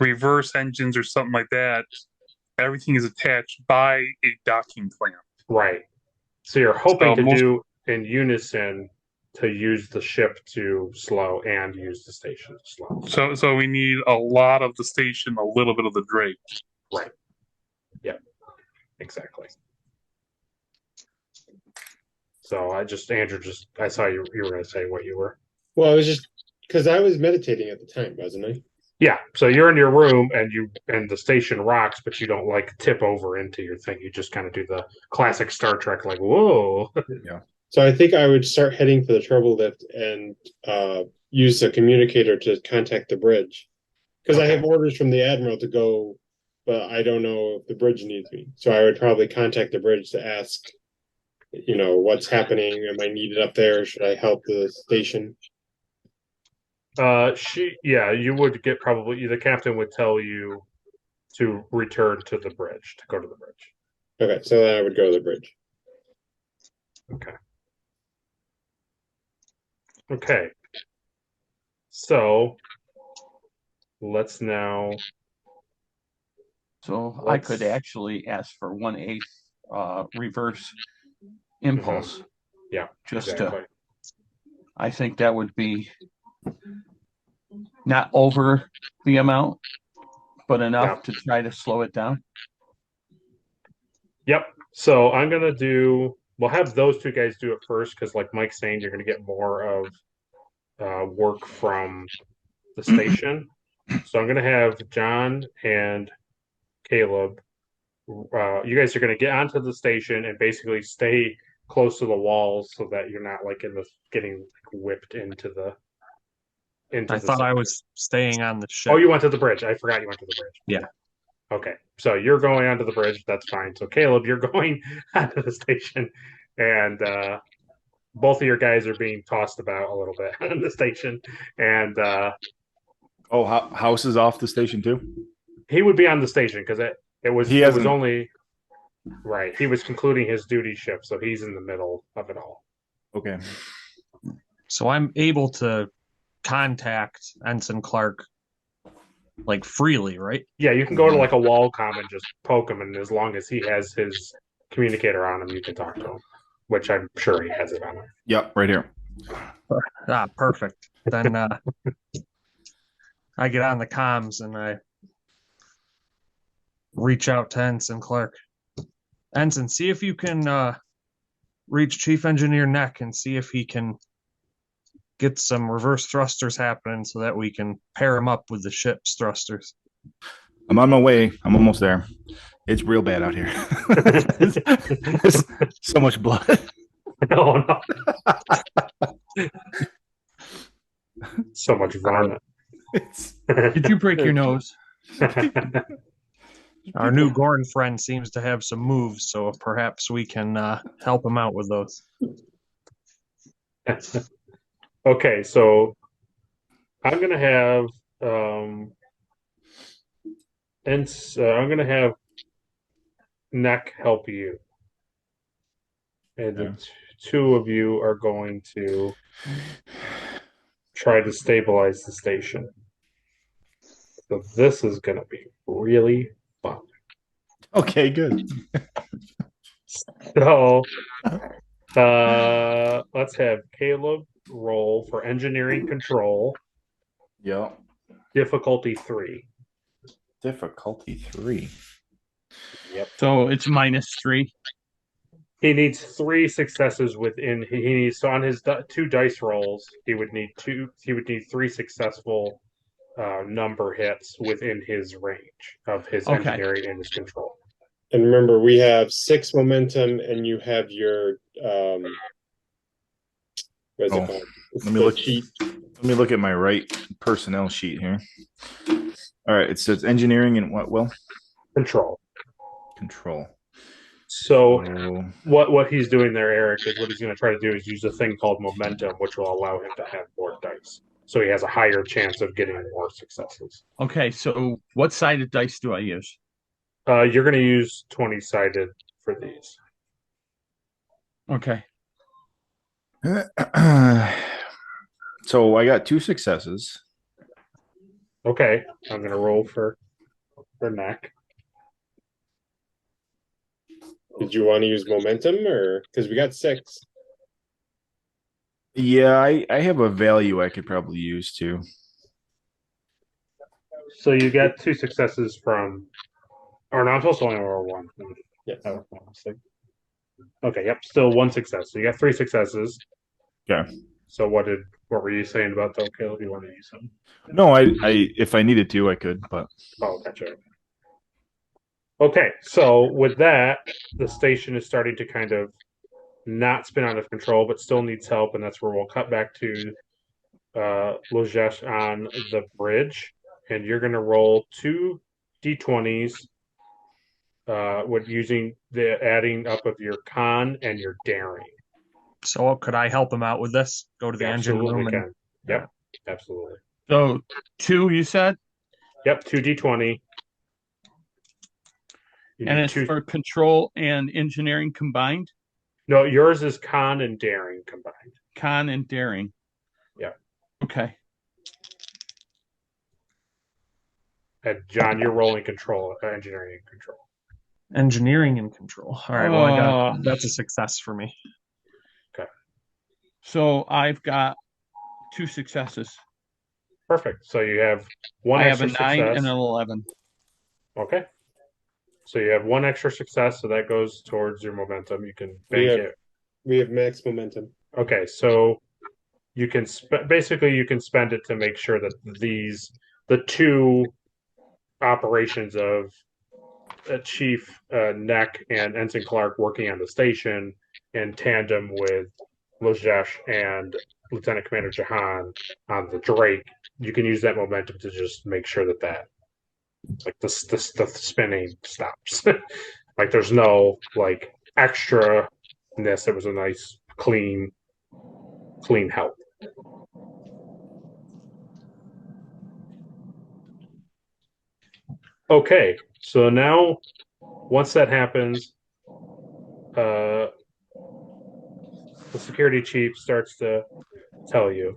reverse engines or something like that, everything is attached by a docking clamp.
Right. So you're hoping to do in unison to use the ship to slow and use the station to slow.
So we need a lot of the station, a little bit of the Drake.
Right. Yep. Exactly. So Andrew, I saw you were going to say what you were.
Well, I was just, because I was meditating at the time, wasn't I?
Yeah. So you're in your room and the station rocks, but you don't like tip over into your thing. You just kind of do the classic Star Trek, like, whoa.
Yeah.
So I think I would start heading for the turbo lift and use the communicator to contact the bridge. Because I have orders from the admiral to go, but I don't know if the bridge needs me. So I would probably contact the bridge to ask, what's happening? Am I needed up there? Should I help the station?
You would get probably the captain would tell you to return to the bridge, to go to the bridge.
Okay, so then I would go to the bridge.
Okay. So let's now.
So I could actually ask for 1/8 reverse impulse.
Yeah,
just
exactly.
I think that would be not over the amount, but enough to try to slow it down.
Yep. So I'm gonna we'll have those two guys do it first, because like Mike's saying, you're gonna get more of work from the station. So I'm gonna have John and Caleb. You guys are gonna get onto the station and basically stay close to the walls so that you're not like getting whipped into the.
I thought I was staying on the ship.
Oh, you went to the bridge. I forgot you went to the bridge.
Yeah.
Okay, so you're going onto the bridge. That's fine. So Caleb, you're going onto the station, and both of your guys are being tossed about a little bit on the station. And
House is off the station too.
He would be on the station because it was only right. He was concluding his duty shift, so he's in the middle of it all.
Okay.
So I'm able to contact Ensign Clark like freely, right?
Yeah, you can go to like a wall comm and just poke him, and as long as he has his communicator on him, you can talk to him, which I'm sure he has it on him.
Yep, right here.
Perfect. Then I get on the comms and I reach out to Ensign Clark. Ensign, see if you can reach Chief Engineer Neck and see if he can get some reverse thrusters happening so that we can pair him up with the ship's thrusters.
I'm on my way. I'm almost there. It's real bad out here. There's so much blood.
Oh, no. So much vomit.
Did you break your nose?
Our new Gorn friend seems to have some moves, so perhaps we can help him out with those.
Okay, so I'm gonna have I'm gonna have Neck help you, and the two of you are going to try to stabilize the station. So this is gonna be really fun.
Okay, good.
So let's have Caleb roll for engineering control.
Yep.
Difficulty 3.
Difficulty 3.
Yep.
So it's -3.
He needs 3 successes within. He needs, so on his 2 dice rolls, he would need 3 successful number hits within his range of his engineering and his control.
And remember, we have 6 momentum, and you have your what is it called?
Let me look at my right personnel sheet here. All right, it says engineering and what? Well,
control. So what he's doing there, Eric, is what he's going to try to do is use a thing called momentum, which will allow him to have more dice. So he has a higher chance of getting more successes.
Okay, so what sided dice do I use?
You're going to use 20-sided for these.
Okay.
So I got 2 successes.
Okay, I'm going to roll for Neck.
Did you want to use momentum, or because we got 6?
Yeah, I have a value I could probably use too.
So you got 2 successes from, or no, I'm supposed to only roll 1.
Yeah.
Okay, yep, still 1 success. So you got 3 successes.
Okay.
So what were you saying about that, Caleb? You want to use them?
No, I if I needed to, I could, but
gotcha. Okay, so with that, the station is starting to kind of not spin out of control, but still needs help, and that's where we'll cut back to Lojesh on the bridge, and you're going to roll 2d20s with using the adding up of your con and your daring.
So could I help him out with this? Go to the
You
engine
absolutely
room and
can. Yep, absolutely.
So 2, you said?
Yep, 2d20. You
And
do
it's
two.
for control and engineering combined?
No, yours is con and daring combined.
Con and daring.
Yeah.
Okay.
And John, you're rolling control, engineering and control.
engineering and control. All right, well, that's a success for me.
Okay.
So I've got 2 successes.
Perfect. So you have one
I have
extra
a 9
success.
and an 11.
Okay. So you have one extra success, so that goes towards your momentum. You can bank it.
We have max momentum.
Okay, so you can basically you can spend it to make sure that the two operations of Chief Neck and Ensign Clark working on the station in tandem with Lojesh and Lieutenant Commander Jahan on the Drake. You can use that momentum to just make sure that like the spinning stops. Like there's no like extra-ness. It was a nice clean help. Okay, so now once that happens, the security chief starts to tell you.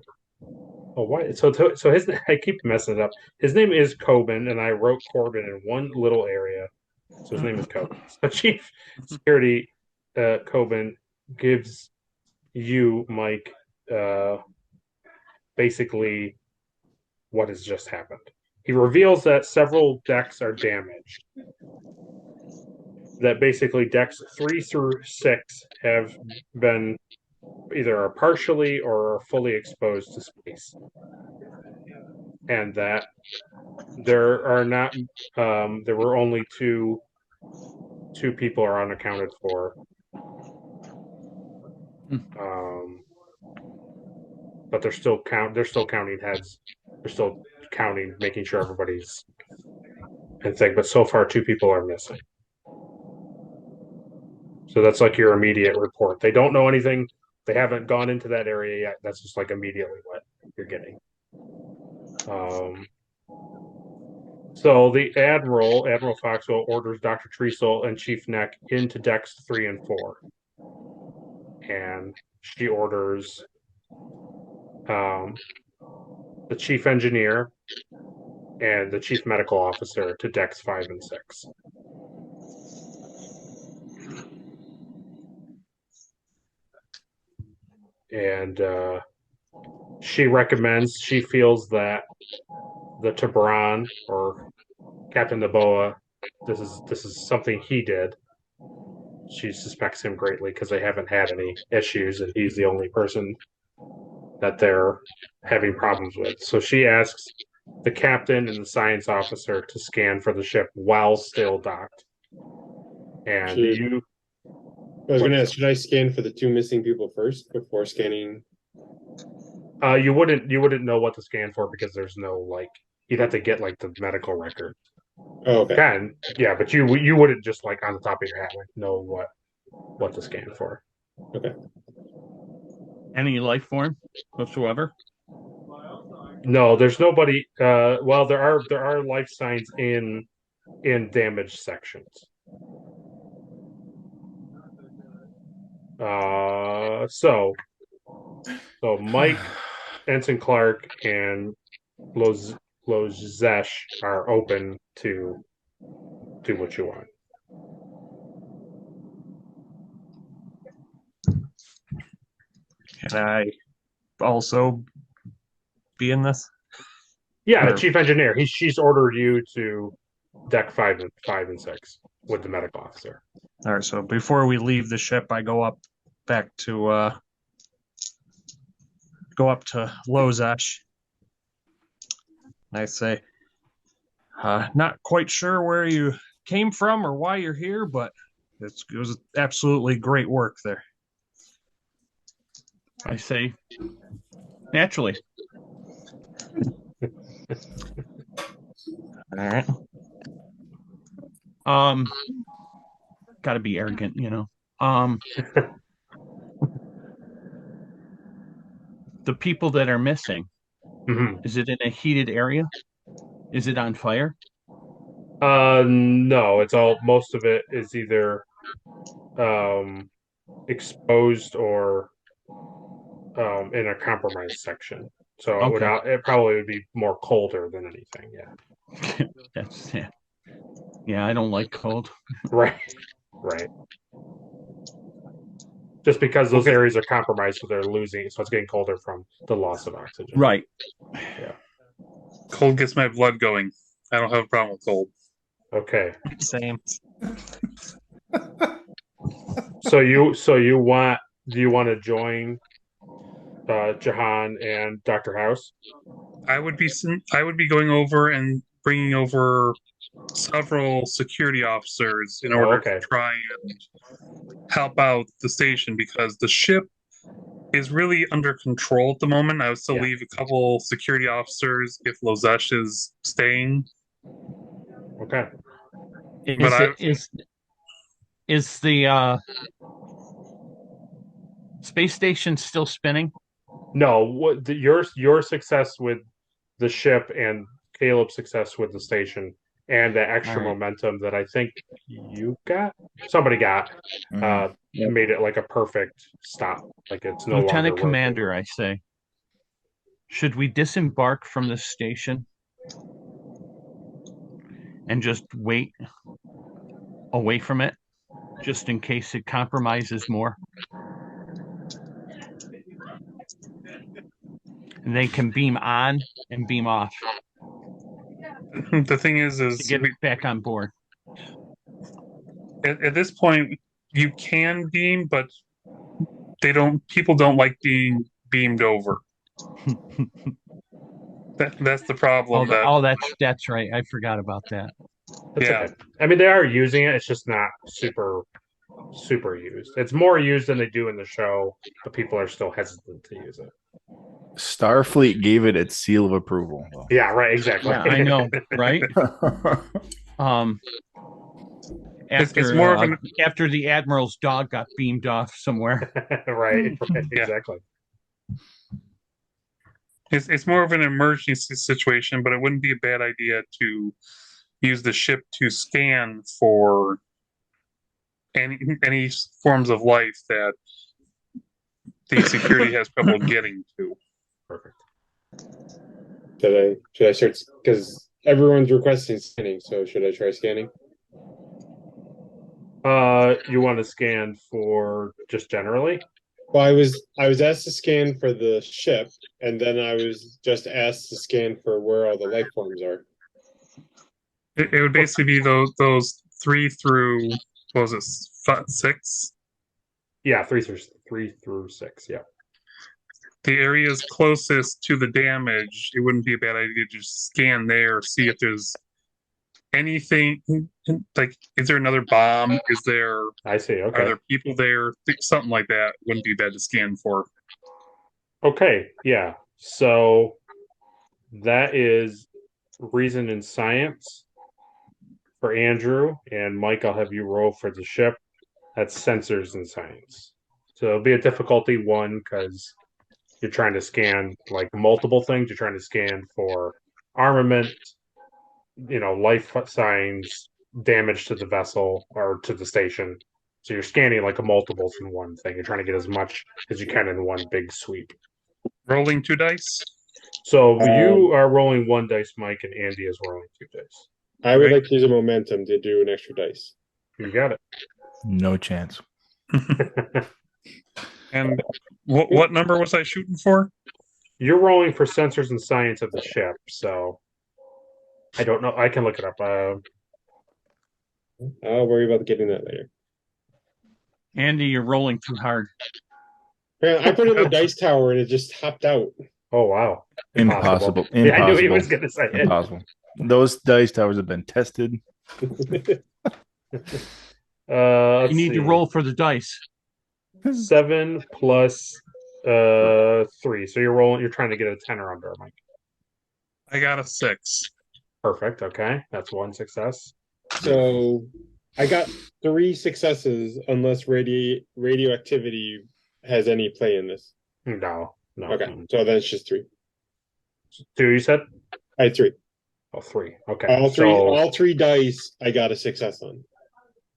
Oh, why? So his I keep messing it up. His name is Coben, and I wrote Corbin in one little area, so his name is Coben. So Chief Security Coben gives you, Mike, basically what has just happened. He reveals that several decks are damaged. That basically decks 3 through 6 have been either partially or fully exposed to space, and that there are not there were only two people are unaccounted for. But they're still counting heads. They're still counting, making sure everybody's in thing. But so far, 2 people are missing. So that's like your immediate report. They don't know anything. They haven't gone into that area yet. That's just like immediately what you're getting. So the Admiral Foxwell, orders Dr. Treasel and Chief Neck into decks 3 and 4. And she orders the chief engineer and the chief medical officer to decks 5 and 6. And she feels that the Tabran or Captain Naboa, this is something he did. She suspects him greatly because they haven't had any issues, and he's the only person that they're having problems with. So she asks the captain and the science officer to scan for the ship while still docked. And I
was going to ask, should I scan for the 2 missing people first before scanning?
You wouldn't know what to scan for because there's no you'd have to get the medical record.
Oh, okay.
But you wouldn't just on the top of your head know what to scan for.
Okay.
Any life form whatsoever?
No, there's nobody. Well, there are life signs in damaged sections. So Mike, Ensign Clark, and Lozesh are open to do what you want.
Can I also be in this?
Yeah, the chief engineer. She's ordered you to deck 5 and 6 with the medical officer.
All right. So before we leave the ship, I go up to Lozesh. I say, not quite sure where you came from or why you're here, but it was absolutely great work there.
I say naturally.
All right.
Got to be arrogant, the people that are missing,
Mhm.
is it in a heated area? Is it on fire?
No, it's all, most of it is either exposed or in a compromised section. So
Okay.
it probably would be more colder than anything. Yeah.
That's yeah, I don't like cold.
Right. Right. Just because those
Okay.
areas are compromised, so they're losing, so it's getting colder from the loss of oxygen.
Right.
Yeah.
Cold gets my blood going. I don't have a problem with cold.
Okay.
Same.
So you want, do you want to join Jahan and Dr. House?
I would be going over and bringing over several security officers in order
okay.
to try and help out the station because the ship is really under control at the moment. I would still
Yeah.
leave a couple security officers if Lozesh is staying.
Okay.
But
Is the space station still spinning?
No, your success with the ship and Caleb's success with the station and the extra
All right.
momentum that I think somebody got, made it like a perfect stop. Like it's no longer
Lieutenant
working.
Commander, I say, should we disembark from the station and just wait away from it, just in case it compromises more? And they can beam on and beam off
the thing is
to get us back on board.
At this point, you can beam, but people don't like being beamed over. That's the problem.
That's right. I forgot about that.
That's okay. I mean, they are using it. It's just not super used. It's more used than they do in the show, but people are still hesitant to use it.
Starfleet gave it its seal of approval.
Yeah, right. Exactly.
Yeah, I know, right?
It's more of
after the admiral's dog got beamed off somewhere.
right. Exactly.
It's more of an emergency situation, but it wouldn't be a bad idea to use the ship to scan for any forms of life that the security has trouble getting to.
Perfect.
Should I start, because everyone's requesting scanning, so should I try scanning?
You want to scan for just generally?
Well, I was asked to scan for the ship, and then I was just asked to scan for where all the life forms are.
It would basically be those 3 through, what was it, 6?
Yeah, 3 through 6. Yeah.
The areas closest to the damage, it wouldn't be a bad idea to just scan there, see if there's anything, like, is there another bomb? Is there?
I see. Okay.
Are there people there? Something like that wouldn't be bad to scan for.
Okay. Yeah. So that is reason and science for Andrew, and Mike, I'll have you roll for the ship. That's sensors and science. So it'll be a difficulty 1 because you're trying to scan like multiple things. You're trying to scan for armament, life signs, damage to the vessel or to the station. So you're scanning like a multiples in one thing. You're trying to get as much as you can in one big sweep.
Rolling 2 dice.
So you are rolling 1 dice, Mike, and Andy is rolling 2 dice.
I would like to use a momentum to do an extra dice.
You got it.
No chance.
And what number was I shooting for?
You're rolling for sensors and science of the ship, so I don't know. I can look it up.
I'll worry about getting that later.
Andy, you're rolling too hard.
I put it in the dice tower and it just hopped out.
Oh wow!
Impossible.
Yeah, I knew he was going to say it.
Impossible. Those dice towers have been tested.
You need to roll for the dice.
7 plus 3. So you're rolling. You're trying to get a 10 or under, Mike.
I got a 6.
Perfect. Okay, that's 1 success.
So I got 3 successes unless radioactivity has any play in this.
No.
Okay, so then it's just 3.
2, you said?
I had 3.
Oh, 3. Okay.
All three dice I got a success on.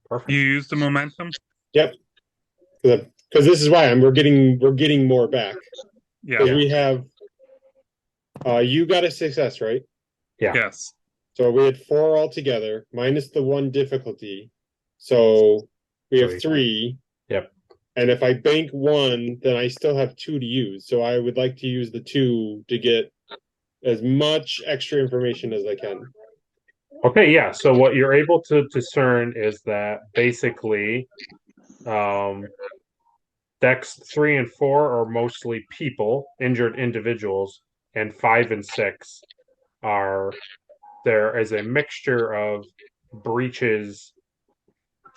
Perfect.
You used the momentum?
Yep. Because this is why we're getting more back.
Yeah.
We have you got a success, right?
Yeah.
Yes.
So we had 4 altogether, minus the 1 difficulty. So we have 3.
Yep.
And if I bank 1, then I still have 2 to use. So I would like to use the 2 to get as much extra information as I can.
Okay, yeah. So what you're able to discern is that basically decks 3 and 4 are mostly people, injured individuals, and 5 and 6 are there is a mixture of breaches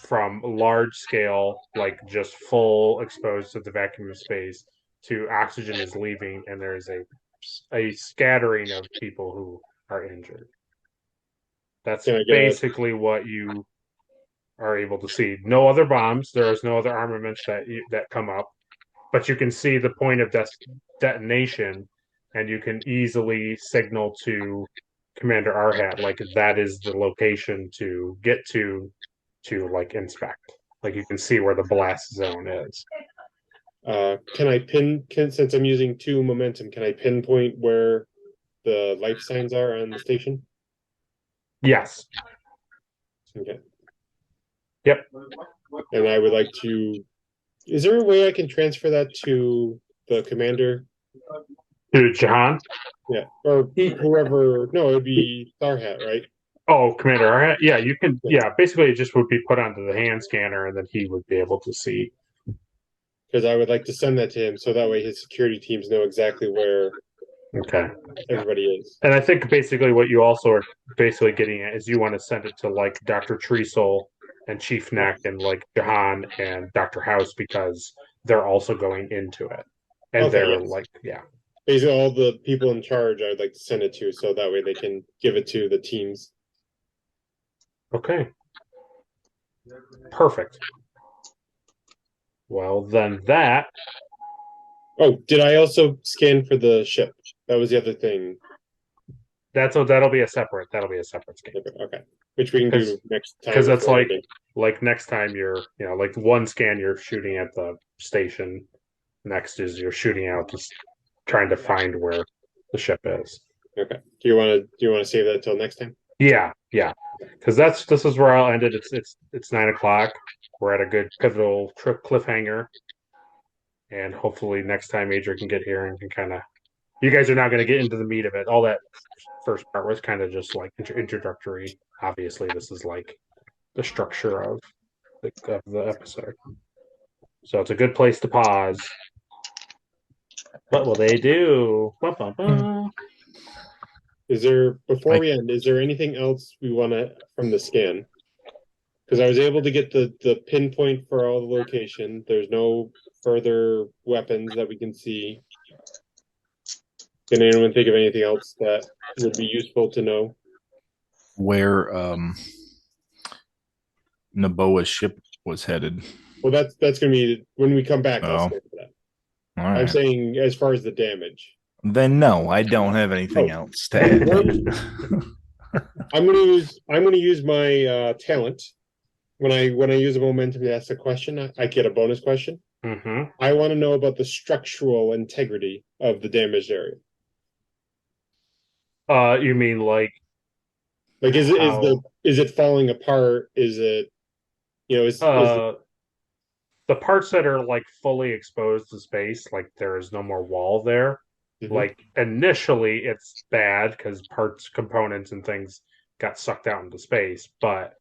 from large scale, like just full exposed to the vacuum of space, to oxygen is leaving, and there's a scattering of people who are injured. That's basically what you are able to see. No other bombs. There is no other armaments that come up, but you can see the point of detonation, and you can easily signal to Commander Arhat like that is the location to get to like inspect. Like you can see where the blast zone is.
Can I since I'm using 2 momentum, can I pinpoint where the life signs are on the station?
Yes.
Okay.
Yep.
And I would like to. Is there a way I can transfer that to the commander?
To Jahan?
Yeah, or whoever. No, it would be Starhat, right?
Oh, Commander Arhat? Yeah, you can. Yeah, basically, it just would be put onto the hand scanner, and then he would be able to see.
Because I would like to send that to him, so that way his security teams know exactly where everybody is.
And I think basically what you also are basically getting at is you want to send it to like Dr. Treasel and Chief Neck and like Jahan and Dr. House because they're also going into it. And they're like, yeah.
Basically, all the people in charge I would like to send it to, so that way they can give it to the teams.
Okay. Perfect. Well, then that.
Oh, did I also scan for the ship? That was the other thing.
That'll be a separate scan.
Okay. Which we can do next time.
Because that's like next time you're, like one scan you're shooting at the station. Next is you're shooting out, just trying to find where the ship is.
Okay. Do you want to save that till next time?
Yeah. Because this is where I'll end it. It's 9:00. We're at a good pivotal cliffhanger, and hopefully next time Adrian can get here and can kind of. You guys are not going to get into the meat of it. All that first part was kind of just like introductory. Obviously, this is like the structure of the episode. So it's a good place to pause. What will they do?
Before we end, is there anything else we want to from the scan? Because I was able to get the pinpoint for all the location. There's no further weapons that we can see. Can anyone think of anything else that would be useful to know?
Where Naboa's ship was headed.
Well, that's going to be when we come back. I'll say that.
Right.
I'm saying as far as the damage.
Then no, I don't have anything else to add.
I'm going to use my talent. When I use a momentum to ask a question, I get a bonus question.
Mm-hmm.
I want to know about the structural integrity of the damaged area.
You mean like
is it falling apart? Is it
the parts that are like fully exposed to space, like there is no more wall there. Mm-hmm. Like initially it's bad because components and things got sucked out into space, but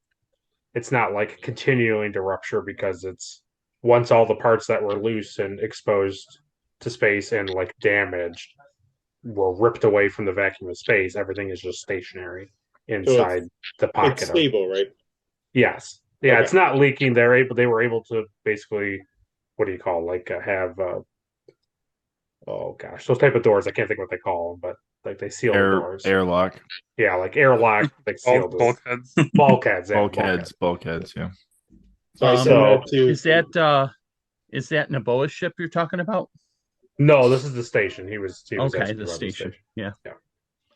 it's not like continuing to rupture because it's once all the parts that were loose and exposed to space and like damaged were ripped away from the vacuum of space, everything is just stationary inside the pocket.
It's stable, right?
Yes. Yeah, okay. It's not leaking. They were able to basically, what do you call, like have oh gosh, those type of doors. I can't think what they call them, but like they seal the doors.
Airlock.
Yeah, like airlock, like sealed
Bulkheads.
bulkheads. Yeah,
Bulkheads, yeah.
So I send that to.
Is that Naboa's ship you're talking about?
No, this is the station. He was
Okay,
asking
the
about
station. Yeah.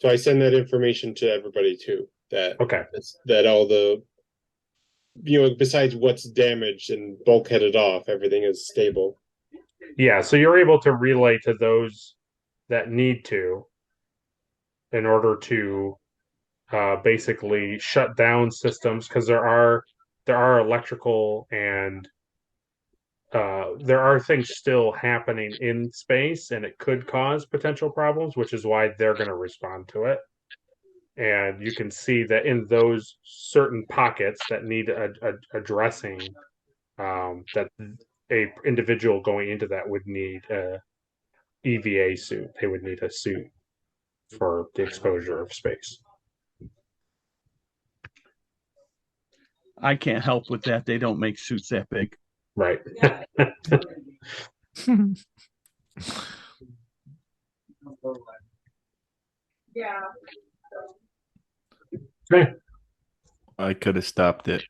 So I send that information to everybody too.
Okay.
That all the, besides what's damaged and bulkheaded off, everything is stable.
Yeah, so you're able to relay to those that need to in order to basically shut down systems because there are electrical and there are things still happening in space and it could cause potential problems, which is why they're going to respond to it. And you can see that in those certain pockets that need addressing, that a individual going into that would need a EVA suit. They would need a suit for the exposure of space.
I can't help with that. They don't make suits that big.
Right.
Yeah.
Okay.
I could have stopped it.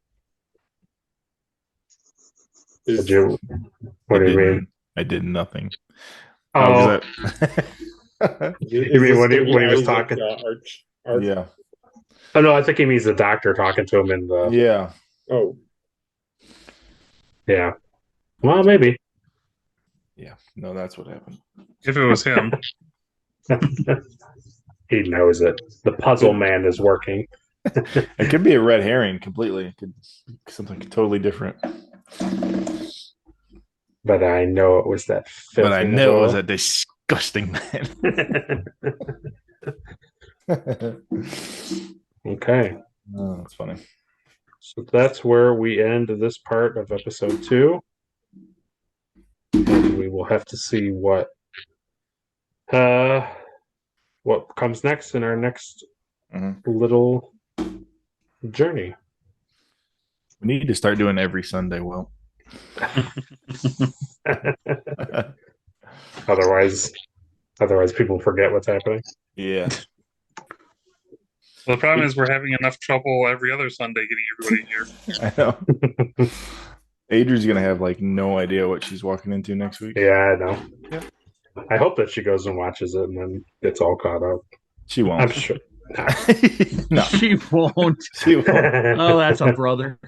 What do you mean?
I did nothing.
Oh,
You
mean when he was talking?
Yeah.
Oh no, I think he means the doctor talking to him in the.
Yeah.
Oh,
Yeah. Well, maybe.
Yeah. No, that's what happened.
If it was him.
He knows it. The puzzle man is working.
It could be a red herring completely. It could be something totally different.
But I know it was that.
But I know it was a disgusting man.
Okay.
Oh, that's funny.
So that's where we end this part of episode 2. And we will have to see what comes next in our next little journey.
We need to start doing every Sunday, Will.
Otherwise people forget what's happening.
Yeah.
The problem is we're having enough trouble every other Sunday getting everybody here.
I know. Adrian's gonna have like no idea what she's walking into next week.
Yeah, I know.
Yeah.
I hope that she goes and watches it and then gets all caught up.
She won't.
I'm sure.
No.
She won't.
She won't.
Oh, that's a brother.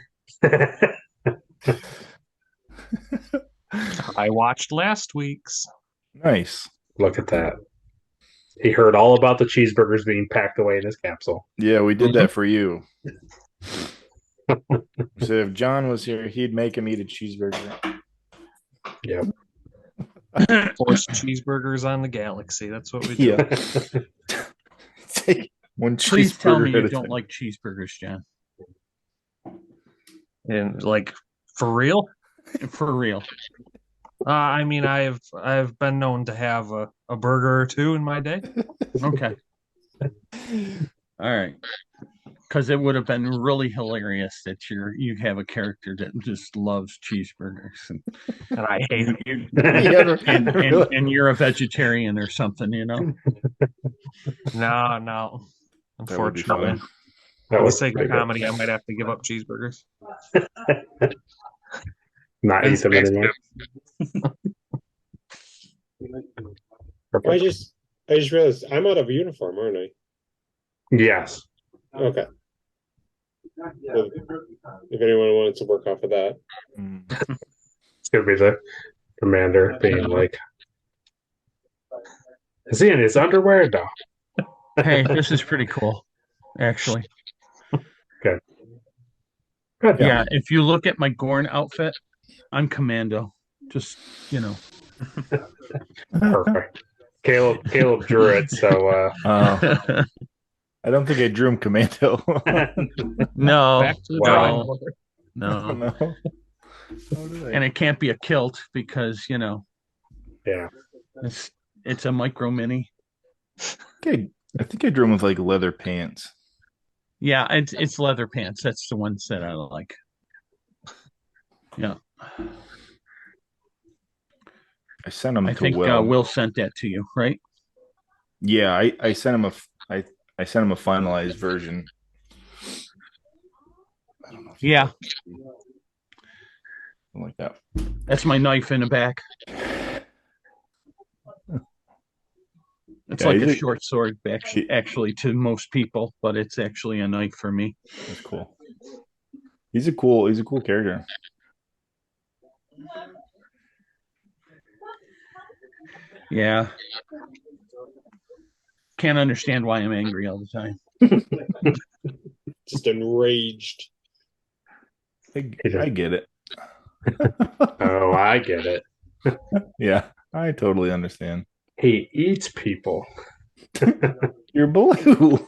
I watched last week's.
Nice.
Look at that. He heard all about the cheeseburgers being packed away in his capsule.
Yeah, we did that for you. So if John was here, he'd make him eat a cheeseburger.
Yep.
Forced cheeseburgers on the galaxy. That's what we do.
Yeah. Take one
Please tell me
cheeseburger at
you
a
don't
time.
like cheeseburgers, John.
And like for real?
For real.
I mean, I've been known to have a burger or two in my day.
Okay. All right. Because it would have been really hilarious that you have a character that just loves cheeseburgers and
I hate
it. And you're a vegetarian or something, you know?
No. Unfortunately.
That
For the
was
sake of
pretty good.
comedy, I might have to give up cheeseburgers.
Not eat them anymore.
I just realized I'm out of uniform, aren't I?
Yes.
Okay. Well, if anyone wanted to work off of that.
It's gonna be the commander being like, is he in his underwear? No.
Hey, this is pretty cool, actually.
Good.
Yeah, if you look at my Gorn outfit, I'm commando. Just, you know.
Perfect. Caleb drew it, so
I don't think I drew him commando.
No.
Back to the
Wow.
drawing board.
No.
No. How did I-
And it can't be a kilt because, you know,
yeah.
it's a micro mini.
I think I drew him with like leather pants.
Yeah, it's leather pants. That's the ones that I like. Yeah.
I sent them
I
to
think
Will.
Will sent that to you, right?
Yeah, I sent him I sent him a finalized version. I don't know if
Yeah,
something like that.
that's my knife in the back. It's
Yeah,
like
he's
a
a-
short sword, actually, to most people, but it's actually a knife for me.
That's cool. He's a cool character.
Yeah. Can't understand why I'm angry all the time.
Just enraged.
I get it.
Oh, I get it.
Yeah, I totally understand.
He eats people.
You're blue.